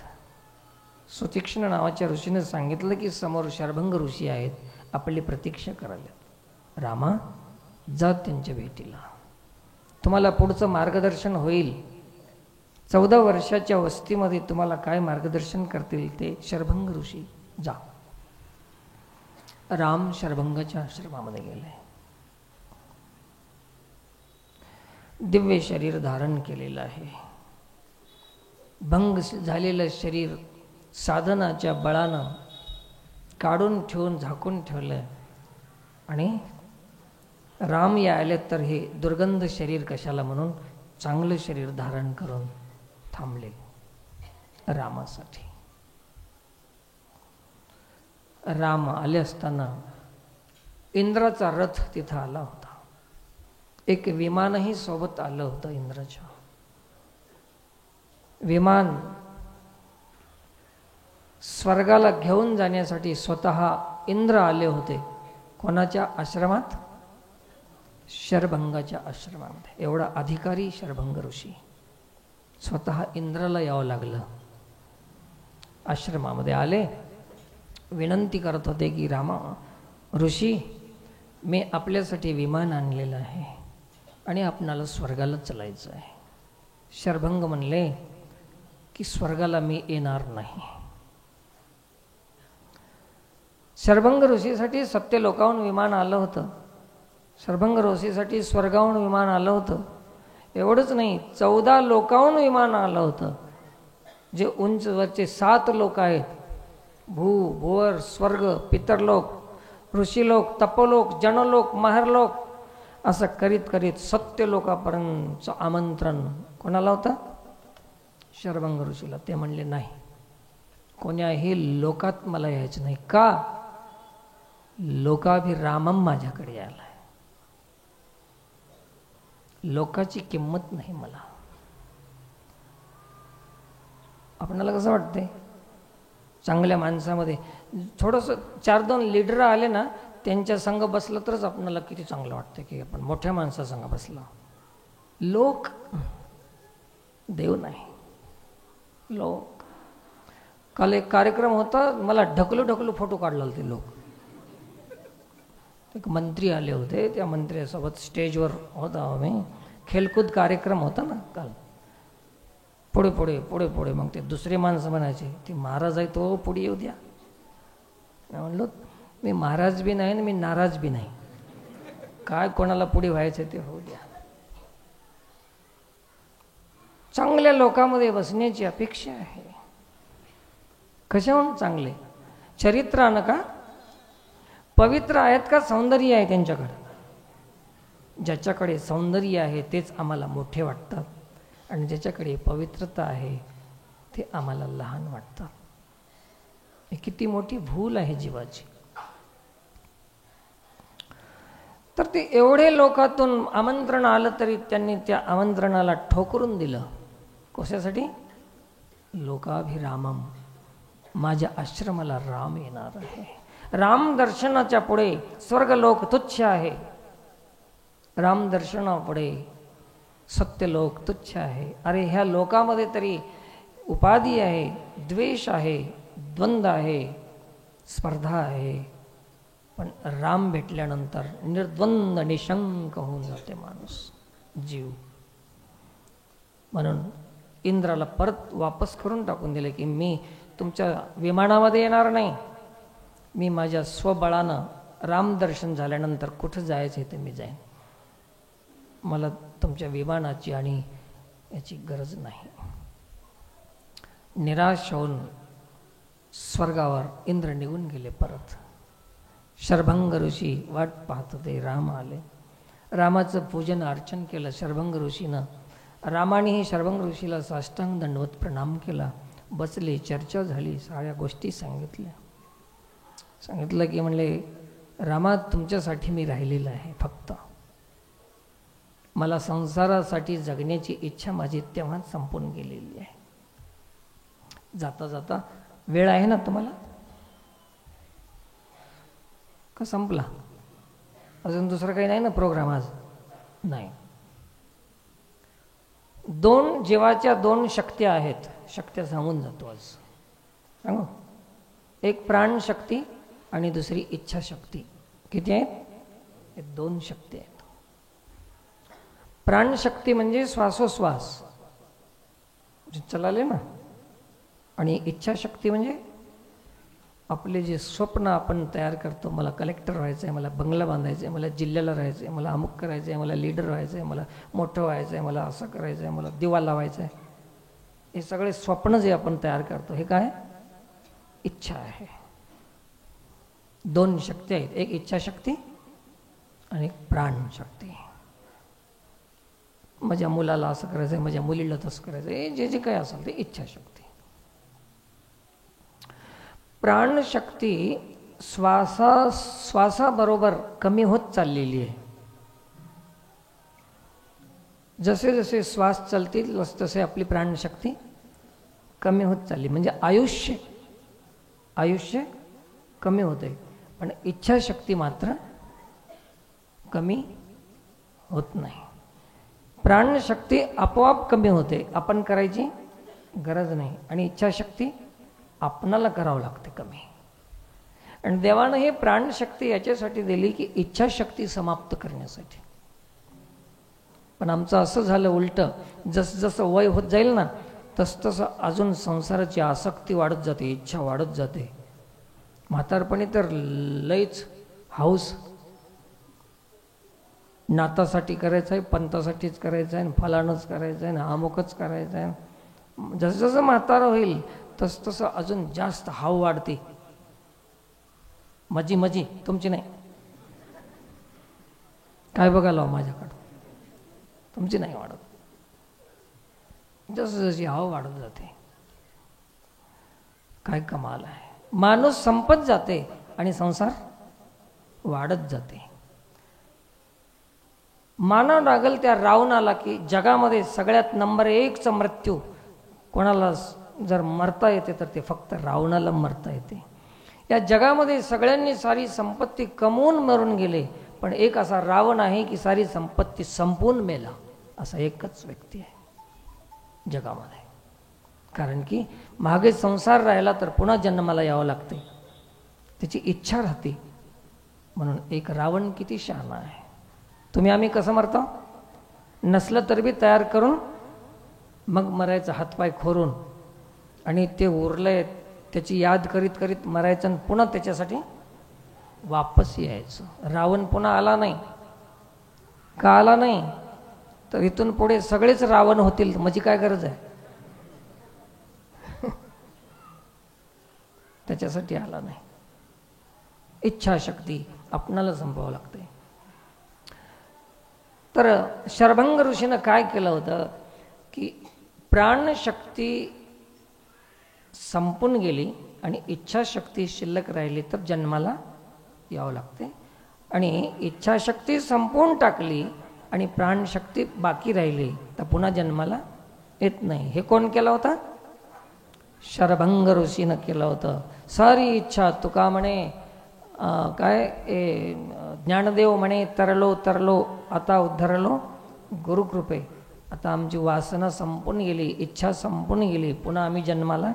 सुतीक्ष्ण नावाच्या ऋषीने सांगितलं की समोर शरभंग ऋषी आहेत, आपली प्रतीक्षा करायला. रामा, जा त्यांच्या भेटीला, तुम्हाला पुढचं मार्गदर्शन होईल. 14 वर्षाच्या वस्तीमध्ये तुम्हाला काय मार्गदर्शन करतील ते शरभंग ऋषी. जा. राम शरभंगाच्या आश्रमामध्ये गेले. दिव्य शरीर धारण केलेलं आहे. भंग झालेलं शरीर साधनाच्या बळानं काढून ठेवून झाकून ठेवलं. आणि राम यायले तर हे दुर्गंध शरीर कशाला म्हणून चांगलं शरीर धारण करून थांबले रामासाठी. राम आले असताना इंद्राचा रथ तिथं आला होता. एक विमानही सोबत आलं होतं इंद्राच्या. विमान स्वर्गाला घेऊन जाण्यासाठी स्वतः इंद्र आले होते. कोणाच्या आश्रमात? शरभंगाच्या आश्रमामध्ये. एवढा अधिकारी शरभंग ऋषी. स्वतः इंद्राला यावं लागलं. आश्रमामध्ये आले, विनंती करत होते की रामा ऋषी, मी आपल्यासाठी विमान आणलेलं आहे आणि आपणाला स्वर्गाला चालायचं आहे. शरभंग म्हणले की स्वर्गाला मी येणार नाही. शरभंग ऋषीसाठी सत्यलोकाहून विमान आलं होतं. शरभंग ऋषीसाठी स्वर्गाहून विमान आलं होतं. एवढंच नाही, 14 लोकाहून विमान आलं होतं. जे उंचवरचे 7 लोक आहेत, भू, भुवर, स्वर्ग, पितरलोक, ऋषीलोक, तपोलोक, जनलोक, महरलोक, असं करीत करीत सत्यलोकापर्यंतचं आमंत्रण कोणाला होतं? शरभंग ऋषीला. ते म्हणले नाही, कोण्याही लोकात मला यायचं नाही. का? लोकाभिरामम माझ्याकडे यायला आहे. लोकाची किंमत नाही मला. आपणाला कसं वाटते? चांगल्या माणसामध्ये थोडंसं 4-2 लीडर आले ना, त्यांच्या संग बसलं तरच आपणाला किती चांगलं वाटतं की आपण मोठ्या माणसासंग बसला. लोक देव नाही, लोक. काल एक कार्यक्रम होता, मला ढकलू फोटो काढला ते लोक. एक मंत्री आले होते, त्या मंत्र्यासोबत स्टेजवर होता आम्ही. खेलकूद कार्यक्रम होता ना काल. पुढे पुढे पुढे पुढे मग ते दुसरे माणसं म्हणायचे, ते महाराज आहे तो पुढे येऊ द्या. मी म्हणलो, मी महाराज बी नाही आणि मी नाराज बी नाही. काय कोणाला पुढे व्हायचं ते होऊ द्या. चांगल्या लोकांमध्ये बसण्याची अपेक्षा आहे. कशाहून चांगले? चरित्रानं का? पवित्र आहेत का सौंदर्य आहे त्यांच्याकडे? ज्याच्याकडे सौंदर्य आहे तेच आम्हाला मोठे वाटतात आणि ज्याच्याकडे पवित्रता आहे ते आम्हाला लहान वाटतात. ही किती मोठी भूल आहे जीवाची. तर ते एवढे लोकातून आमंत्रण आलं तरी त्यांनी त्या आमंत्रणाला ठोकरून दिलं. कशासाठी? लोकाभिरामम, माझ्या आश्रमाला राम येणार आहे. राम दर्शनाच्या पुढे स्वर्गलोक तुच्छ आहे. राम दर्शनापुढे सत्यलोक तुच्छ आहे. अरे ह्या लोकामध्ये तरी उपाधी आहे, द्वेष आहे, द्वंद्व आहे, स्पर्धा आहे, पण राम भेटल्यानंतर निर्द्वंद निशंक होऊन जाते माणूस, जीव. म्हणून इंद्राला परत वापस करून टाकून दिले की मी तुमच्या विमानामध्ये येणार नाही. मी माझ्या स्वबळानं रामदर्शन झाल्यानंतर कुठं जायचं ते मी जाईन. मला तुमच्या विमानाची आणि याची गरज नाही. निराश होऊन स्वर्गावर इंद्र निघून गेले परत. शर्भंग ऋषी वाट पाहत होते. राम आले. रामाचं पूजन अर्चन केलं शर्भंग ऋषीनं. रामानेही शर्भंग ऋषीला साष्टांग दंडवत प्रणाम केला. बसले, चर्चा झाली, सगळ्या गोष्टी सांगितल्या. सांगितलं की म्हणले रामा तुमच्यासाठी मी राहिलेलं आहे. फक्त मला संसारासाठी जगण्याची इच्छा माझी तेव्हाच संपून गेलेली आहे. जाता जाता वेळ आहे ना तुम्हाला का संपला? अजून दुसरं काही नाही ना प्रोग्राम आज? नाही. दोन जीवाच्या दोन शक्त्या आहेत. शक्त्या सांगून जातो आज. सांगू? एक प्राणशक्ती आणि दुसरी इच्छाशक्ती. किती आहेत? हे दोन शक्ती आहेत. प्राणशक्ती म्हणजे श्वासोश्वास चलाले ना, आणि इच्छाशक्ती म्हणजे आपले जे स्वप्न आपण तयार करतो. मला कलेक्टर व्हायचं आहे, मला बंगला बांधायचं आहे, मला जिल्ह्याला राहायचं आहे, मला अमुक करायचं आहे, मला लीडर व्हायचं आहे, मला मोठं व्हायचं आहे, मला असं करायचं आहे, मला दिवा लावायचा आहे. हे सगळे स्वप्न जे आपण तयार करतो हे काय? इच्छा आहे. दोन शक्ती आहेत. एक इच्छाशक्ती आणि एक प्राणशक्ती. माझ्या मुलाला असं करायचं आहे, माझ्या मुलीला तसं करायचं आहे, जे जे काय असेल ते इच्छाशक्ती. प्राणशक्ती श्वासाबरोबर कमी होत चाललेली आहे. जसे जसे श्वास चालतील तसे आपली प्राणशक्ती कमी होत चालली. म्हणजे आयुष्य कमी होते, पण इच्छाशक्ती मात्र कमी होत नाही. प्राणशक्ती आपोआप कमी होते, आपण करायची गरज नाही. आणि इच्छाशक्ती आपणाला करावं लागते कमी. आणि देवानं हे प्राणशक्ती याच्यासाठी दिली की इच्छाशक्ती समाप्त करण्यासाठी. पण आमचं असं झालं उलटं. जसं जसं वय होत जाईल ना तसं अजून संसाराची आसक्ती वाढत जाते, इच्छा वाढत जाते. म्हातारपणी तर लयच हाऊस. नातासाठी करायचं आहे, पंतासाठीच करायचं आहे, फलानच करायचं आहे, अमुकच करायचं आहे. जसं जसं म्हातारं होईल तसं तसं अजून जास्त हाव वाढते. मजी तुमची नाही. काय बघायला माझ्याकडं? तुमची नाही वाढत. जसं जशी हाव वाढत जाते. काय कमाल आहे. माणूस संपत जाते आणि संसार वाढत जाते. मानव लागल त्या रावणाला की जगामध्ये सगळ्यात नंबर 1चा मृत्यू कोणाला जर मरता येते तर ते फक्त रावणाला मरता येते. या जगामध्ये सगळ्यांनी सारी संपत्ती कमवून मरून गेले, पण एक असा रावण आहे की सारी संपत्ती संपून मेला. असा एकच व्यक्ती आहे जगामध्ये. कारण की मागे संसार राहिला तर पुन्हा जन्माला यावं लागते, त्याची इच्छा राहते. म्हणून एक रावण किती शहाणा आहे. तुम्ही आम्ही कसं मरतो? नसलं तर बी तयार करून मग मरायचं, हातपाय खोरून, आणि ते उरलंय त्याची याद करीत करीत मरायचं आणि पुन्हा त्याच्यासाठी वापस यायचं. रावण पुन्हा आला नाही. का आला नाही? तर इथून पुढे सगळेच रावण होतील, म्हणजे काय गरज आहे? त्याच्यासाठी आला नाही. इच्छाशक्ती आपणाला संपवावं लागते. तर शरभंग ऋषीनं काय केलं होतं की प्राणशक्ती संपून गेली आणि इच्छाशक्ती शिल्लक राहिली तर जन्माला यावं लागते. आणि इच्छाशक्ती संपवून टाकली आणि प्राणशक्ती बाकी राहिली तर पुन्हा जन्माला येत नाही. हे कोण केलं होतं? शरभंग ऋषीनं केलं होतं. सारी इच्छा तुका म्हणे ज्ञानदेव म्हणे तरलो तरलो आता उद्धरलो गुरुकृपे. आता आमची वासना संपून गेली, इच्छा संपून गेली, पुन्हा आम्ही जन्माला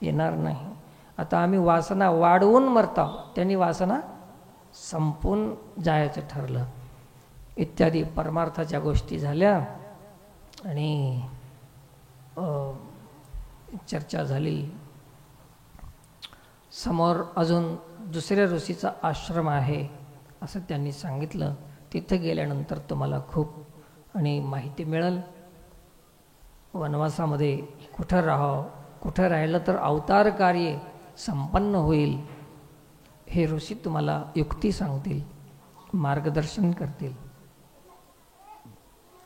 येणार नाही. आता आम्ही वासना वाढवून मरतो, त्यांनी वासना संपून जायचं ठरलं. इत्यादी परमार्थाच्या गोष्टी झाल्या आणि चर्चा झाली. समोर अजून दुसऱ्या ऋषीचा आश्रम आहे असं त्यांनी सांगितलं. तिथे गेल्यानंतर तुम्हाला खूप आणि माहिती मिळेल. वनवासामध्ये कुठं राहावं, कुठं राहिलं तर अवतार कार्य संपन्न होईल, हे ऋषी तुम्हाला युक्ती सांगतील, मार्गदर्शन करतील.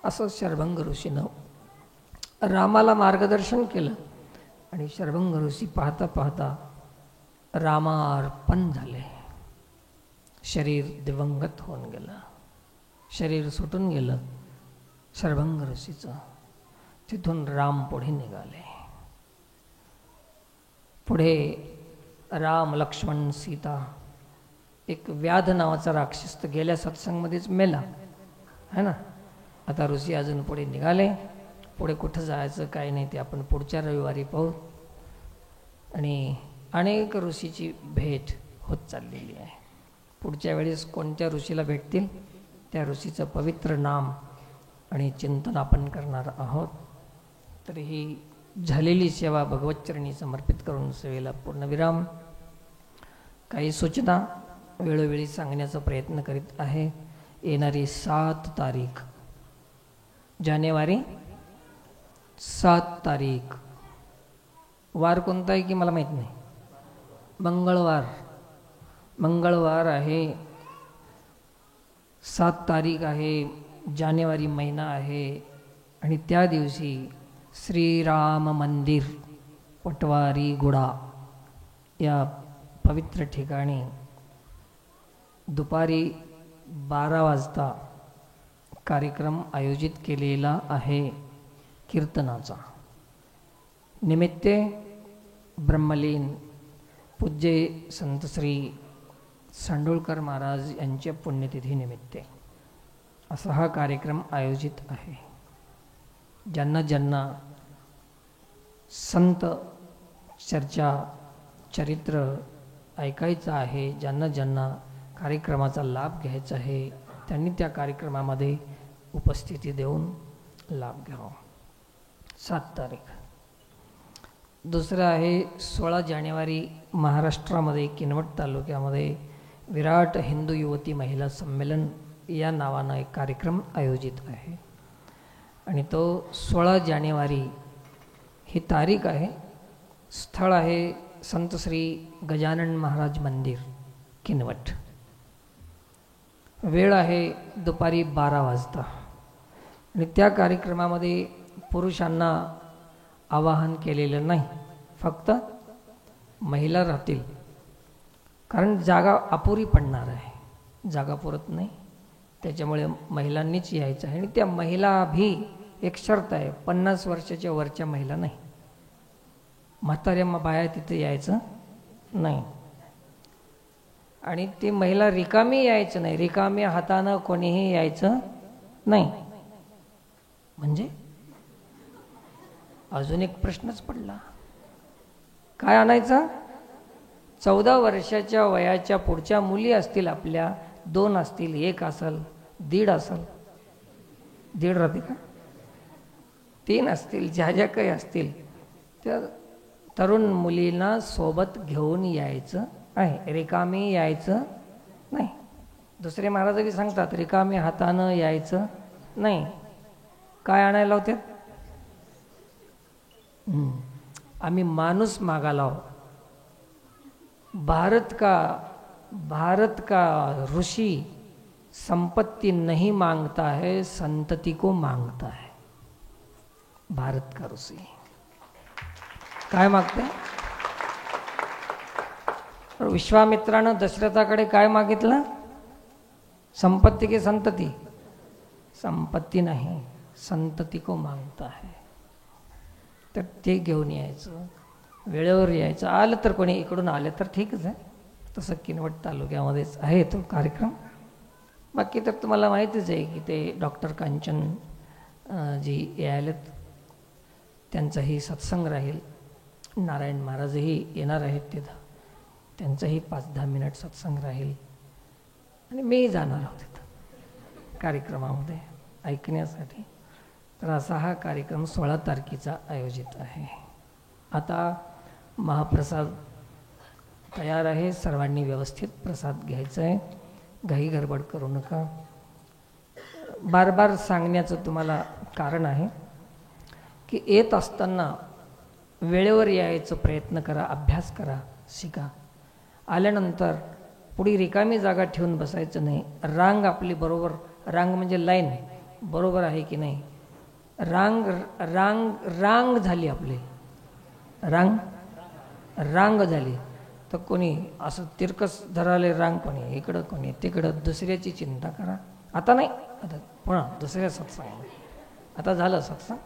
असं शरभंग ऋषीनं रामाला मार्गदर्शन केलं. आणि शरभंग ऋषी पाहता पाहता रामार्पण झाले. शरीर दिवंगत होऊन गेलं, शरीर सुटून गेलं शरभंग ऋषीचं. तिथून राम पुढे निघाले. पुढे राम, लक्ष्मण, सीता, एक व्याध नावाचा राक्षस तर गेल्या सत्संगमध्येच मेला है ना. आता ऋषी अजून पुढे निघाले. पुढे कुठं जायचं काय नाही ते आपण पुढच्या रविवारी पाहू. आणि अनेक ऋषीची भेट होत चाललेली आहे. पुढच्या वेळेस कोणत्या ऋषीला भेटतील त्या ऋषीचं पवित्र नाम आणि चिंतन आपण करणार आहोत. तर ही झालेली सेवा भगवतचरणी समर्पित करून सेवेला पूर्णविराम. काही सूचना वेळोवेळी सांगण्याचा प्रयत्न करीत आहे. येणारी 7 तारीख जानेवारी 7 तारीख वार कोणता आहे की मला माहीत नाही. मंगळवार आहे. 7 तारीख आहे, जानेवारी महिना आहे. आणि त्या दिवशी श्रीराम मंदिर पटवारी गुडा या पवित्र ठिकाणी दुपारी 12 वाजता कार्यक्रम आयोजित केलेला आहे कीर्तनाचा. निमित्ते ब्रह्मलीन पूज्य संत श्री सांडोळकर महाराज यांच्या पुण्यतिथीनिमित्ते असा हा कार्यक्रम आयोजित आहे. ज्यांना ज्यांना संत चर्चा चरित्र ऐकायचं आहे, ज्यांना ज्यांना कार्यक्रमाचा लाभ घ्यायचा आहे, त्यांनी त्या कार्यक्रमामध्ये उपस्थिती देऊन लाभ घ्यावा. 7 तारीख. दुसरं आहे 16 जानेवारी महाराष्ट्रामध्ये किनवट तालुक्यामध्ये विराट हिंदू युवती महिला संमेलन या नावानं एक कार्यक्रम आयोजित आहे. आणि तो 16 जानेवारी ही तारीख आहे. स्थळ आहे संत श्री गजानन महाराज मंदिर किनवट. वेळ आहे दुपारी 12 वाजता. आणि त्या कार्यक्रमामध्ये पुरुषांना आवाहन केलेलं नाही, फक्त महिला राहतील. कारण जागा अपुरी पडणार आहे, जागा पुरत नाही, त्याच्यामुळे महिलांनीच यायचं आहे. आणि त्या महिला भी एक शर्त आहे, 50 वर्षाच्या वरच्या महिला नाही, म्हाताऱ्या बाया तिथे यायचं नाही. आणि ती महिला रिकामी यायचं नाही, रिकाम्या हातानं कोणीही यायचं नाही. म्हणजे अजून एक प्रश्नच पडला, काय आणायचं? 14 वर्षाच्या वयाच्या पुढच्या मुली असतील आपल्या, 2 असतील, 1 असेल, 1.5 असेल, 1.5 राहते का, 3 असतील, ज्या ज्या काही असतील त्या तरुण मुलींना सोबत घेऊन यायचं आहे, रिकामी यायचं नाही. दुसरे महाराजही सांगतात रिकामी हातानं यायचं नाही. काय आणायला होत्यात? आम्ही माणूस मागायला हो. भारत का ऋषि संपत्ति नहीं मांगता है, संतति को मांगता है. भारत का ऋषि काय मागते? विश्वामित्रानं दशरथाकडे काय मागितलं? संपत्ति की संतति? संपत्ति नहीं, संतति को मांगता है. तर ते घेऊन यायचं, वेळेवर यायचं. आलं तर कोणी इकडून आले तर ठीकच आहे. तसं किनवट तालुक्यामध्येच आहे तो कार्यक्रम. बाकी तर तुम्हाला माहितीच आहे की ते डॉक्टर कांचन जी यायलेत, त्यांचाही सत्संग राहील. नारायण महाराजही येणार आहेत तिथं, त्यांचाही 5-10 मिनिट सत्संग राहील. आणि मीही जाणार आहोत तिथं कार्यक्रमामध्ये ऐकण्यासाठी. तर असा हा कार्यक्रम 16 तारखेचा आयोजित आहे. आता महाप्रसाद तयार आहे, सर्वांनी व्यवस्थित प्रसाद घ्यायचा आहे. घाई गडबड करू नका. बार बार सांगण्याचं तुम्हाला कारण आहे की येत असताना वेळेवर यायचा प्रयत्न करा, अभ्यास करा, शिका. आल्यानंतर पुढे रिकामी जागा ठेवून बसायचं नाही. रांग आपली बरोबर, रांग म्हणजे लाईन बरोबर आहे की नाही, रांग झाली आपली, रांग झाली तर कोणी असं तिरकस धराले रांग, कोणी इकडं कोणी तिकडं, दुसऱ्याची चिंता करा. आता नाही, आता पुन्हा दुसऱ्या सत्संग. आता झालं सत्संग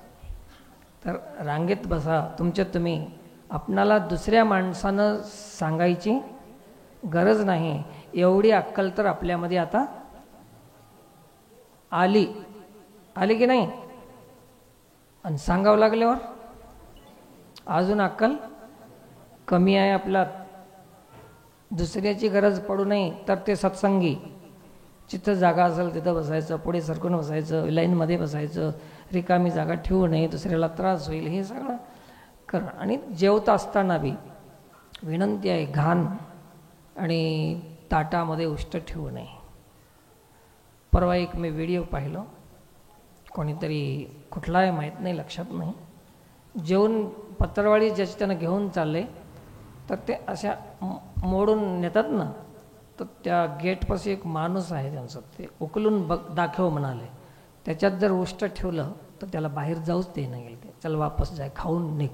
तर रांगेत बसा. तुमच्या तुम्ही. आपणाला दुसऱ्या माणसानं सांगायची गरज नाही. एवढी अक्कल तर आपल्यामध्ये आता आली की नाही. आणि सांगावं लागल्यावर अजून अक्कल कमी आहे आपल्यात. दुसऱ्याची गरज पडू नये तर ते सत्संगी. जिथं जागा असेल तिथं बसायचं, पुढे सरकून बसायचं, लाईनमध्ये बसायचं, रिकामी जागा ठेवू नये, दुसऱ्याला त्रास होईल, हे सगळं कर. आणि जेवत असताना बी विनंती आहे, घाण आणि ताटामध्ये उष्ट ठेवू नये. परवा एक मी व्हिडिओ पाहिलो, कोणीतरी कुठला आहे माहीत नाही, लक्षात नाही, जेवून पत्रवाळी ज्याची त्यानं घेऊन चालले तर ते अशा मोडून नेतात ना, तर त्या गेटपाशी एक माणूस आहे त्यांचं, ते उकलून दाखव म्हणाले. त्याच्यात जर उष्ट ठेवलं तर त्याला बाहेर जाऊच दे नाही गेलं. ते चल वापस जाय, खाऊन निघ,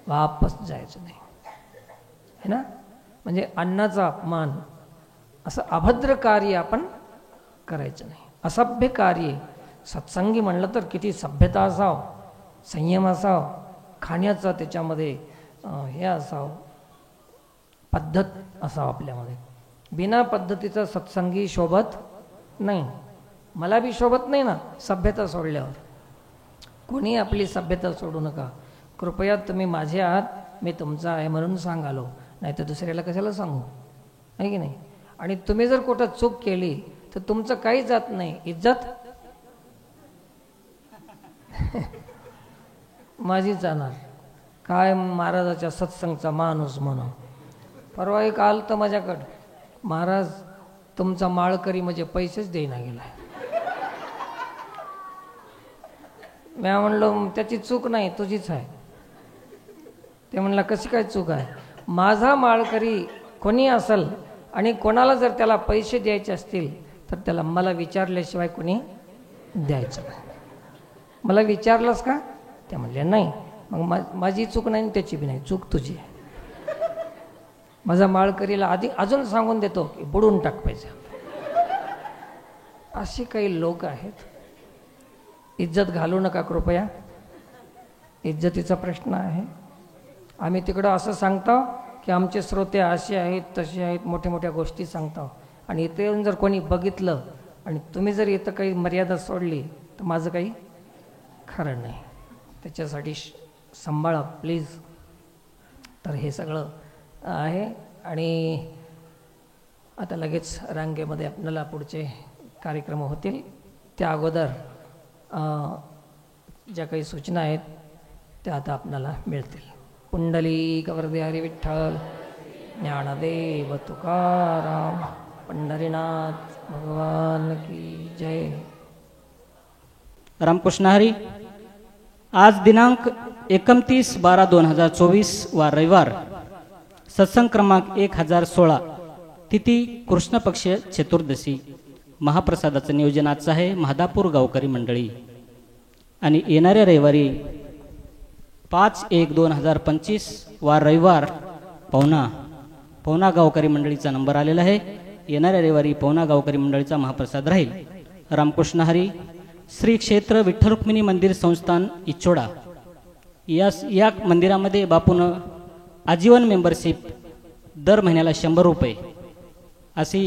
वापस जायचं नाही, है ना. म्हणजे अन्नाचा अपमान, असं अभद्र कार्य आपण करायचं नाही. असभ्य कार्य. सत्संगी म्हणलं तर किती सभ्यता असावं, संयम असावं, खाण्याचा त्याच्यामध्ये हे असावं, पद्धत असावं आपल्यामध्ये. बिना पद्धतीचा सत्संगी शोभत नाही. मला बी शोभत नाही ना सभ्यता सोडल्यावर. कोणी आपली सभ्यता सोडू नका. कृपया तुम्ही माझे आहात, मी तुमचा आहे म्हणून सांगालो, नाही तर दुसऱ्याला कशाला सांगू, आहे की नाही. आणि तुम्ही जर कुठं चूक केली तर तुमचं काही जात नाही, इज्जत माझी जाणार. काय महाराजाच्या सत्संगचा माणूस म्हणून. परवा एक आल तर माझ्याकडं, महाराज तुमचा माळकरी म्हणजे पैसेच देईना गेला. मी म्हणलो त्याची चूक नाही, तुझीच आहे. ते म्हणला कशी काय चूक आहे. माझा माळकरी कोणी असेल आणि कोणाला जर त्याला पैसे द्यायचे असतील तर त्याला मला विचारल्याशिवाय कोणी द्यायचं नाही. मला विचारलंस का? ते म्हणले नाही. मग माझी चूक नाही, त्याची बी नाही, चूक तुझी आहे. माझा माळकरीला आधी अजून सांगून देतो की बुडून टाक पैसे. अशी काही लोक आहेत. इज्जत घालू नका कृपया. इज्जतीचा प्रश्न आहे. आम्ही तिकडं असं सांगतो की आमचे श्रोते असे आहेत तसे आहेत, मोठ्या मोठ्या गोष्टी सांगतो. आणि इथे येऊन जर कोणी बघितलं आणि तुम्ही जर इथं काही मर्यादा सोडली तर माझं काही खरं नाही. त्याच्यासाठी सांभाळा प्लीज. तर हे सगळं आहे. आणि आता लगेच रांगेमध्ये आपल्याला पुढचे कार्यक्रम होतील. त्या अगोदर ज्या काही सूचना आहेत त्या आता आपल्याला मिळतील. पुंडलिक वरदे हरी विठ्ठल, ज्ञानदेव तुकाराम, पंढरीनाथ भगवान की जय. रामकृष्ण हरी. आज दिनांक 29/12/2024 वा रविवार, सत्संग क्रमांक 1016, तिथी कृष्ण पक्ष चतुर्दशी. महाप्रसादाचं नियोजन आजचं आहे महादापूर गावकरी मंडळी. आणि येणाऱ्या रविवारी 5/1/2025 वा रविवार पवना गावकरी मंडळीचा नंबर आलेला आहे. येणाऱ्या रविवारी पवना गावकरी मंडळीचा महाप्रसाद राहील. रामकृष्ण हरी. श्री क्षेत्र विठ्ठल रुक्मिणी मंदिर संस्थान इच्छोडा या मंदिरामध्ये बापून आजीवन मेंबरशिप दर महिन्याला 100 रुपये अशी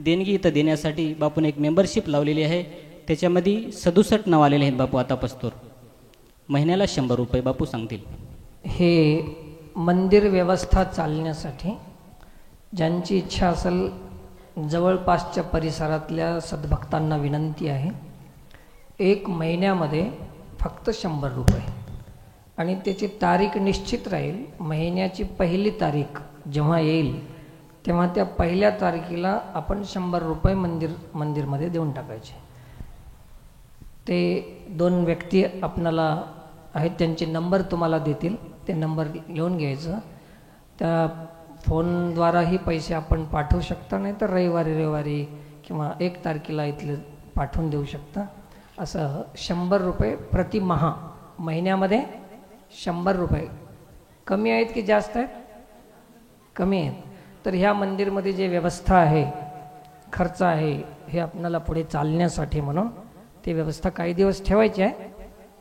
देणगी इथं देण्यासाठी बापून एक मेंबरशिप लावलेली आहे. त्याच्यामध्ये 67 नाव आलेले आहेत बापू आता पस्तूर. महिन्याला 100 रुपये बापू सांगतील. हे मंदिर व्यवस्था चालण्यासाठी ज्यांची इच्छा असेल, जवळपासच्या परिसरातल्या सद्भक्तांना विनंती आहे, 1 महिन्यामध्ये फक्त 100 रुपये. आणि त्याची तारीख निश्चित राहील. महिन्याची पहिली तारीख जेव्हा येईल तेव्हा त्या पहिल्या तारखेला आपण 100 रुपये मंदिरमध्ये देऊन टाकायचे. ते 2 व्यक्ती आपणाला आहेत, त्यांचे नंबर तुम्हाला देतील. ते नंबर लिहून घ्यायचं. त्या फोनद्वाराही पैसे आपण पाठवू शकता, नाही तर रविवारी किंवा 1 तारखेला इथले पाठवून देऊ शकता. असं 100 रुपये प्रति महिन्यामध्ये 100 रुपये. कमी आहेत की जास्त आहेत? कमी आहेत. तर ह्या मंदिरमध्ये जे व्यवस्था आहे, खर्च आहे, हे आपल्याला पुढे चालण्यासाठी म्हणून ते व्यवस्था काही दिवस ठेवायची आहे.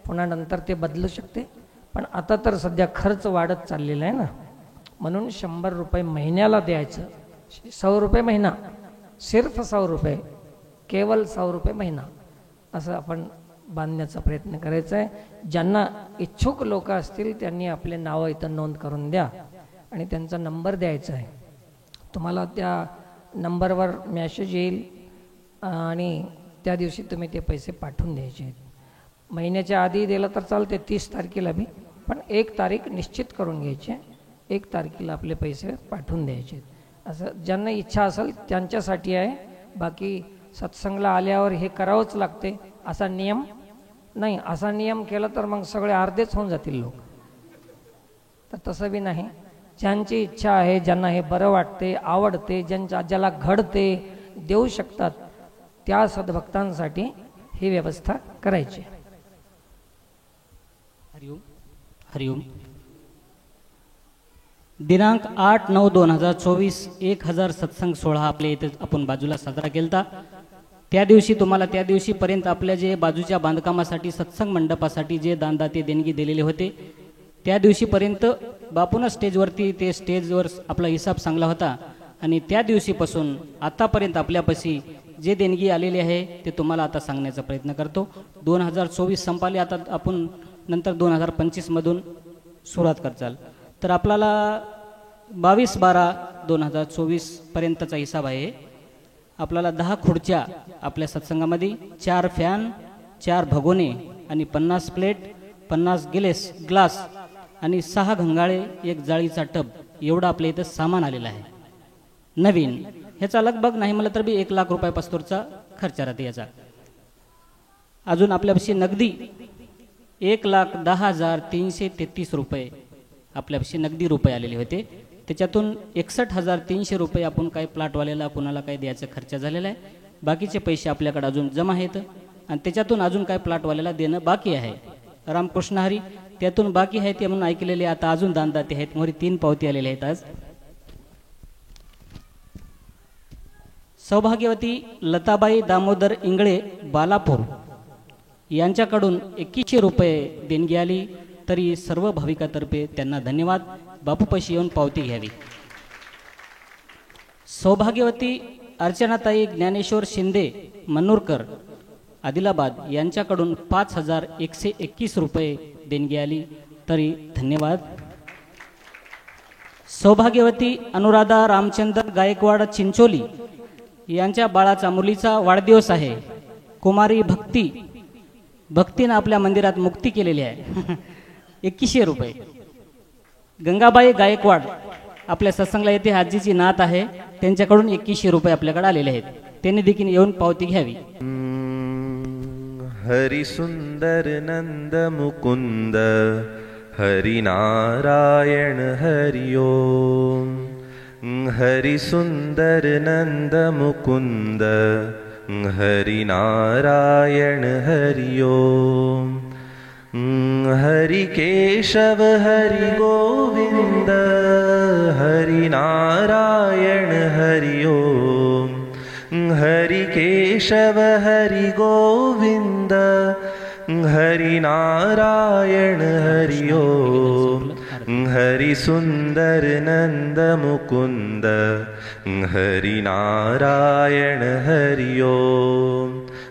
पुन्हा नंतर ते बदलू शकते. पण आता तर सध्या खर्च वाढत चाललेला आहे ना, म्हणून 100 रुपये महिन्याला द्यायचं. 100 रुपये महिना, सिर्फ 100 रुपये, केवळ 100 रुपये महिना, असं आपण बांधण्याचा प्रयत्न करायचा आहे. ज्यांना इच्छुक लोक असतील त्यांनी आपले नावं इथं नोंद करून द्या आणि त्यांचा नंबर द्यायचा आहे. तुम्हाला त्या नंबरवर मॅसेज येईल आणि त्या दिवशी तुम्ही ते पैसे पाठवून द्यायचे आहेत. महिन्याच्या आधी दिलं तर चालते, 30 तारखेला बी, पण 1 तारीख निश्चित करून घ्यायची. 1 तारखेला आपले पैसे पाठवून द्यायचे. असं ज्यांना इच्छा असेल त्यांच्यासाठी आहे. बाकी सत्संगला आल्यावर हे करावंच लागते असा नियम नाही. असा नियम केला तर मग सगळे अर्धेच होऊन जातील लोक. तर तसं बी नाही. ज्यांची इच्छा आहे, ज्यांना हे बरं वाटते, आवडते, ज्याला घडते, देऊ शकतात, त्या सद्भक्तांसाठी ही व्यवस्था करायची. हरिओम. हरिओम. दिनांक 8/9/2024 1000 सत्संग सोहळा आपल्या इथे आपण बाजूला साजरा केला. त्या दिवशीपर्यंत आपल्या जे बाजूच्या बांधकामासाठी सत्संग मंडपासाठी जे दानदाते देणगी दिलेले होते, त्या दिवशीपर्यंत बापून स्टेजवर आपला हिसाब सांगला होता. आणि त्या दिवशीपासून आतापर्यंत आपल्यापाशी जे देणगी आलेली आहे ते तुम्हाला आता सांगण्याचा प्रयत्न करतो. 2024 संपाले, आता आपण नंतर 2025 मधून सुरुवात करचाल. तर आपल्याला 22/12/2024 पर्यंतचा हिसाब आहे. आपल्याला 10 खुर्च्या आपल्या सत्संगामध्ये, 4 फॅन, 4 भगोने आणि 50 प्लेट, 50 ग्लास आणि 6 घंगाळे, 1 जाळीचा टब, एवढं आपल्या इथं सामान आलेलं आहे नवीन. ह्याचा लगभग नाही मला तर बी 1 लाख रुपये पस्तूरचा खर्च राहते याचा. अजून आपल्यापाशी नगदी 1,10,333 रुपये आपल्यापाशी नगदी रुपये आलेले होते. त्याच्यातून 61,300 रुपये आपण काही प्लॉटवाल्याला कोणाला काही द्यायचा खर्च झालेला आहे. बाकीचे पैसे आपल्याकडे अजून जमा आहेत आणि त्याच्यातून अजून काही प्लॉटवाल्याला देणं बाकी आहे. रामकृष्ण हरी. त्यातून बाकी आहे ते म्हणून ऐकलेले आता अजून दानदाते आहेत. मोरी 3 पावती आलेले आहेत आज. सौभाग्यवती लताबाई दामोदर इंगळे बालापूर यांच्याकडून 2100 रुपये देणगी आली. तरी सर्व भाविकातर्फे त्यांना धन्यवाद. बापूपाशी येऊन पावती घ्यावी. सौभाग्यवती अर्चनाताई ज्ञानेश्वर शिंदे मन्नूरकर आदिलाबाद यांच्याकडून 5121 रुपये देणगी आली. तरी धन्यवाद. सौभाग्यवती अनुराधा रामचंद्र गायकवाड चिंचोली यांच्या बाळाचा मुलीचा वाढदिवस आहे. कुमारी भक्तीनं आपल्या मंदिरात मुक्ती केलेली आहे. 2100 रुपये. गंगाबाई गायकवाड आपल्या सत्संगला येथे आजीची नात आहे, त्यांच्याकडून 2100 रुपये आपल्याकडे आलेले आहेत. त्यांनी देखील येऊन पावती घ्यावी. हरि सुंदर नंद मुकुंद हरि नारायण हरि ओम। हरि सुंदर नंद मुकुंद हरि नारायण हरि ओम। हरि केशव हरि गोविंद हरि नारायण हरि ओम। हरि केशव हरि गोविंद हरि नारायण हरि ओम। हरि सुंदर नंद मुकुंद हरि नारायण हरि ओम।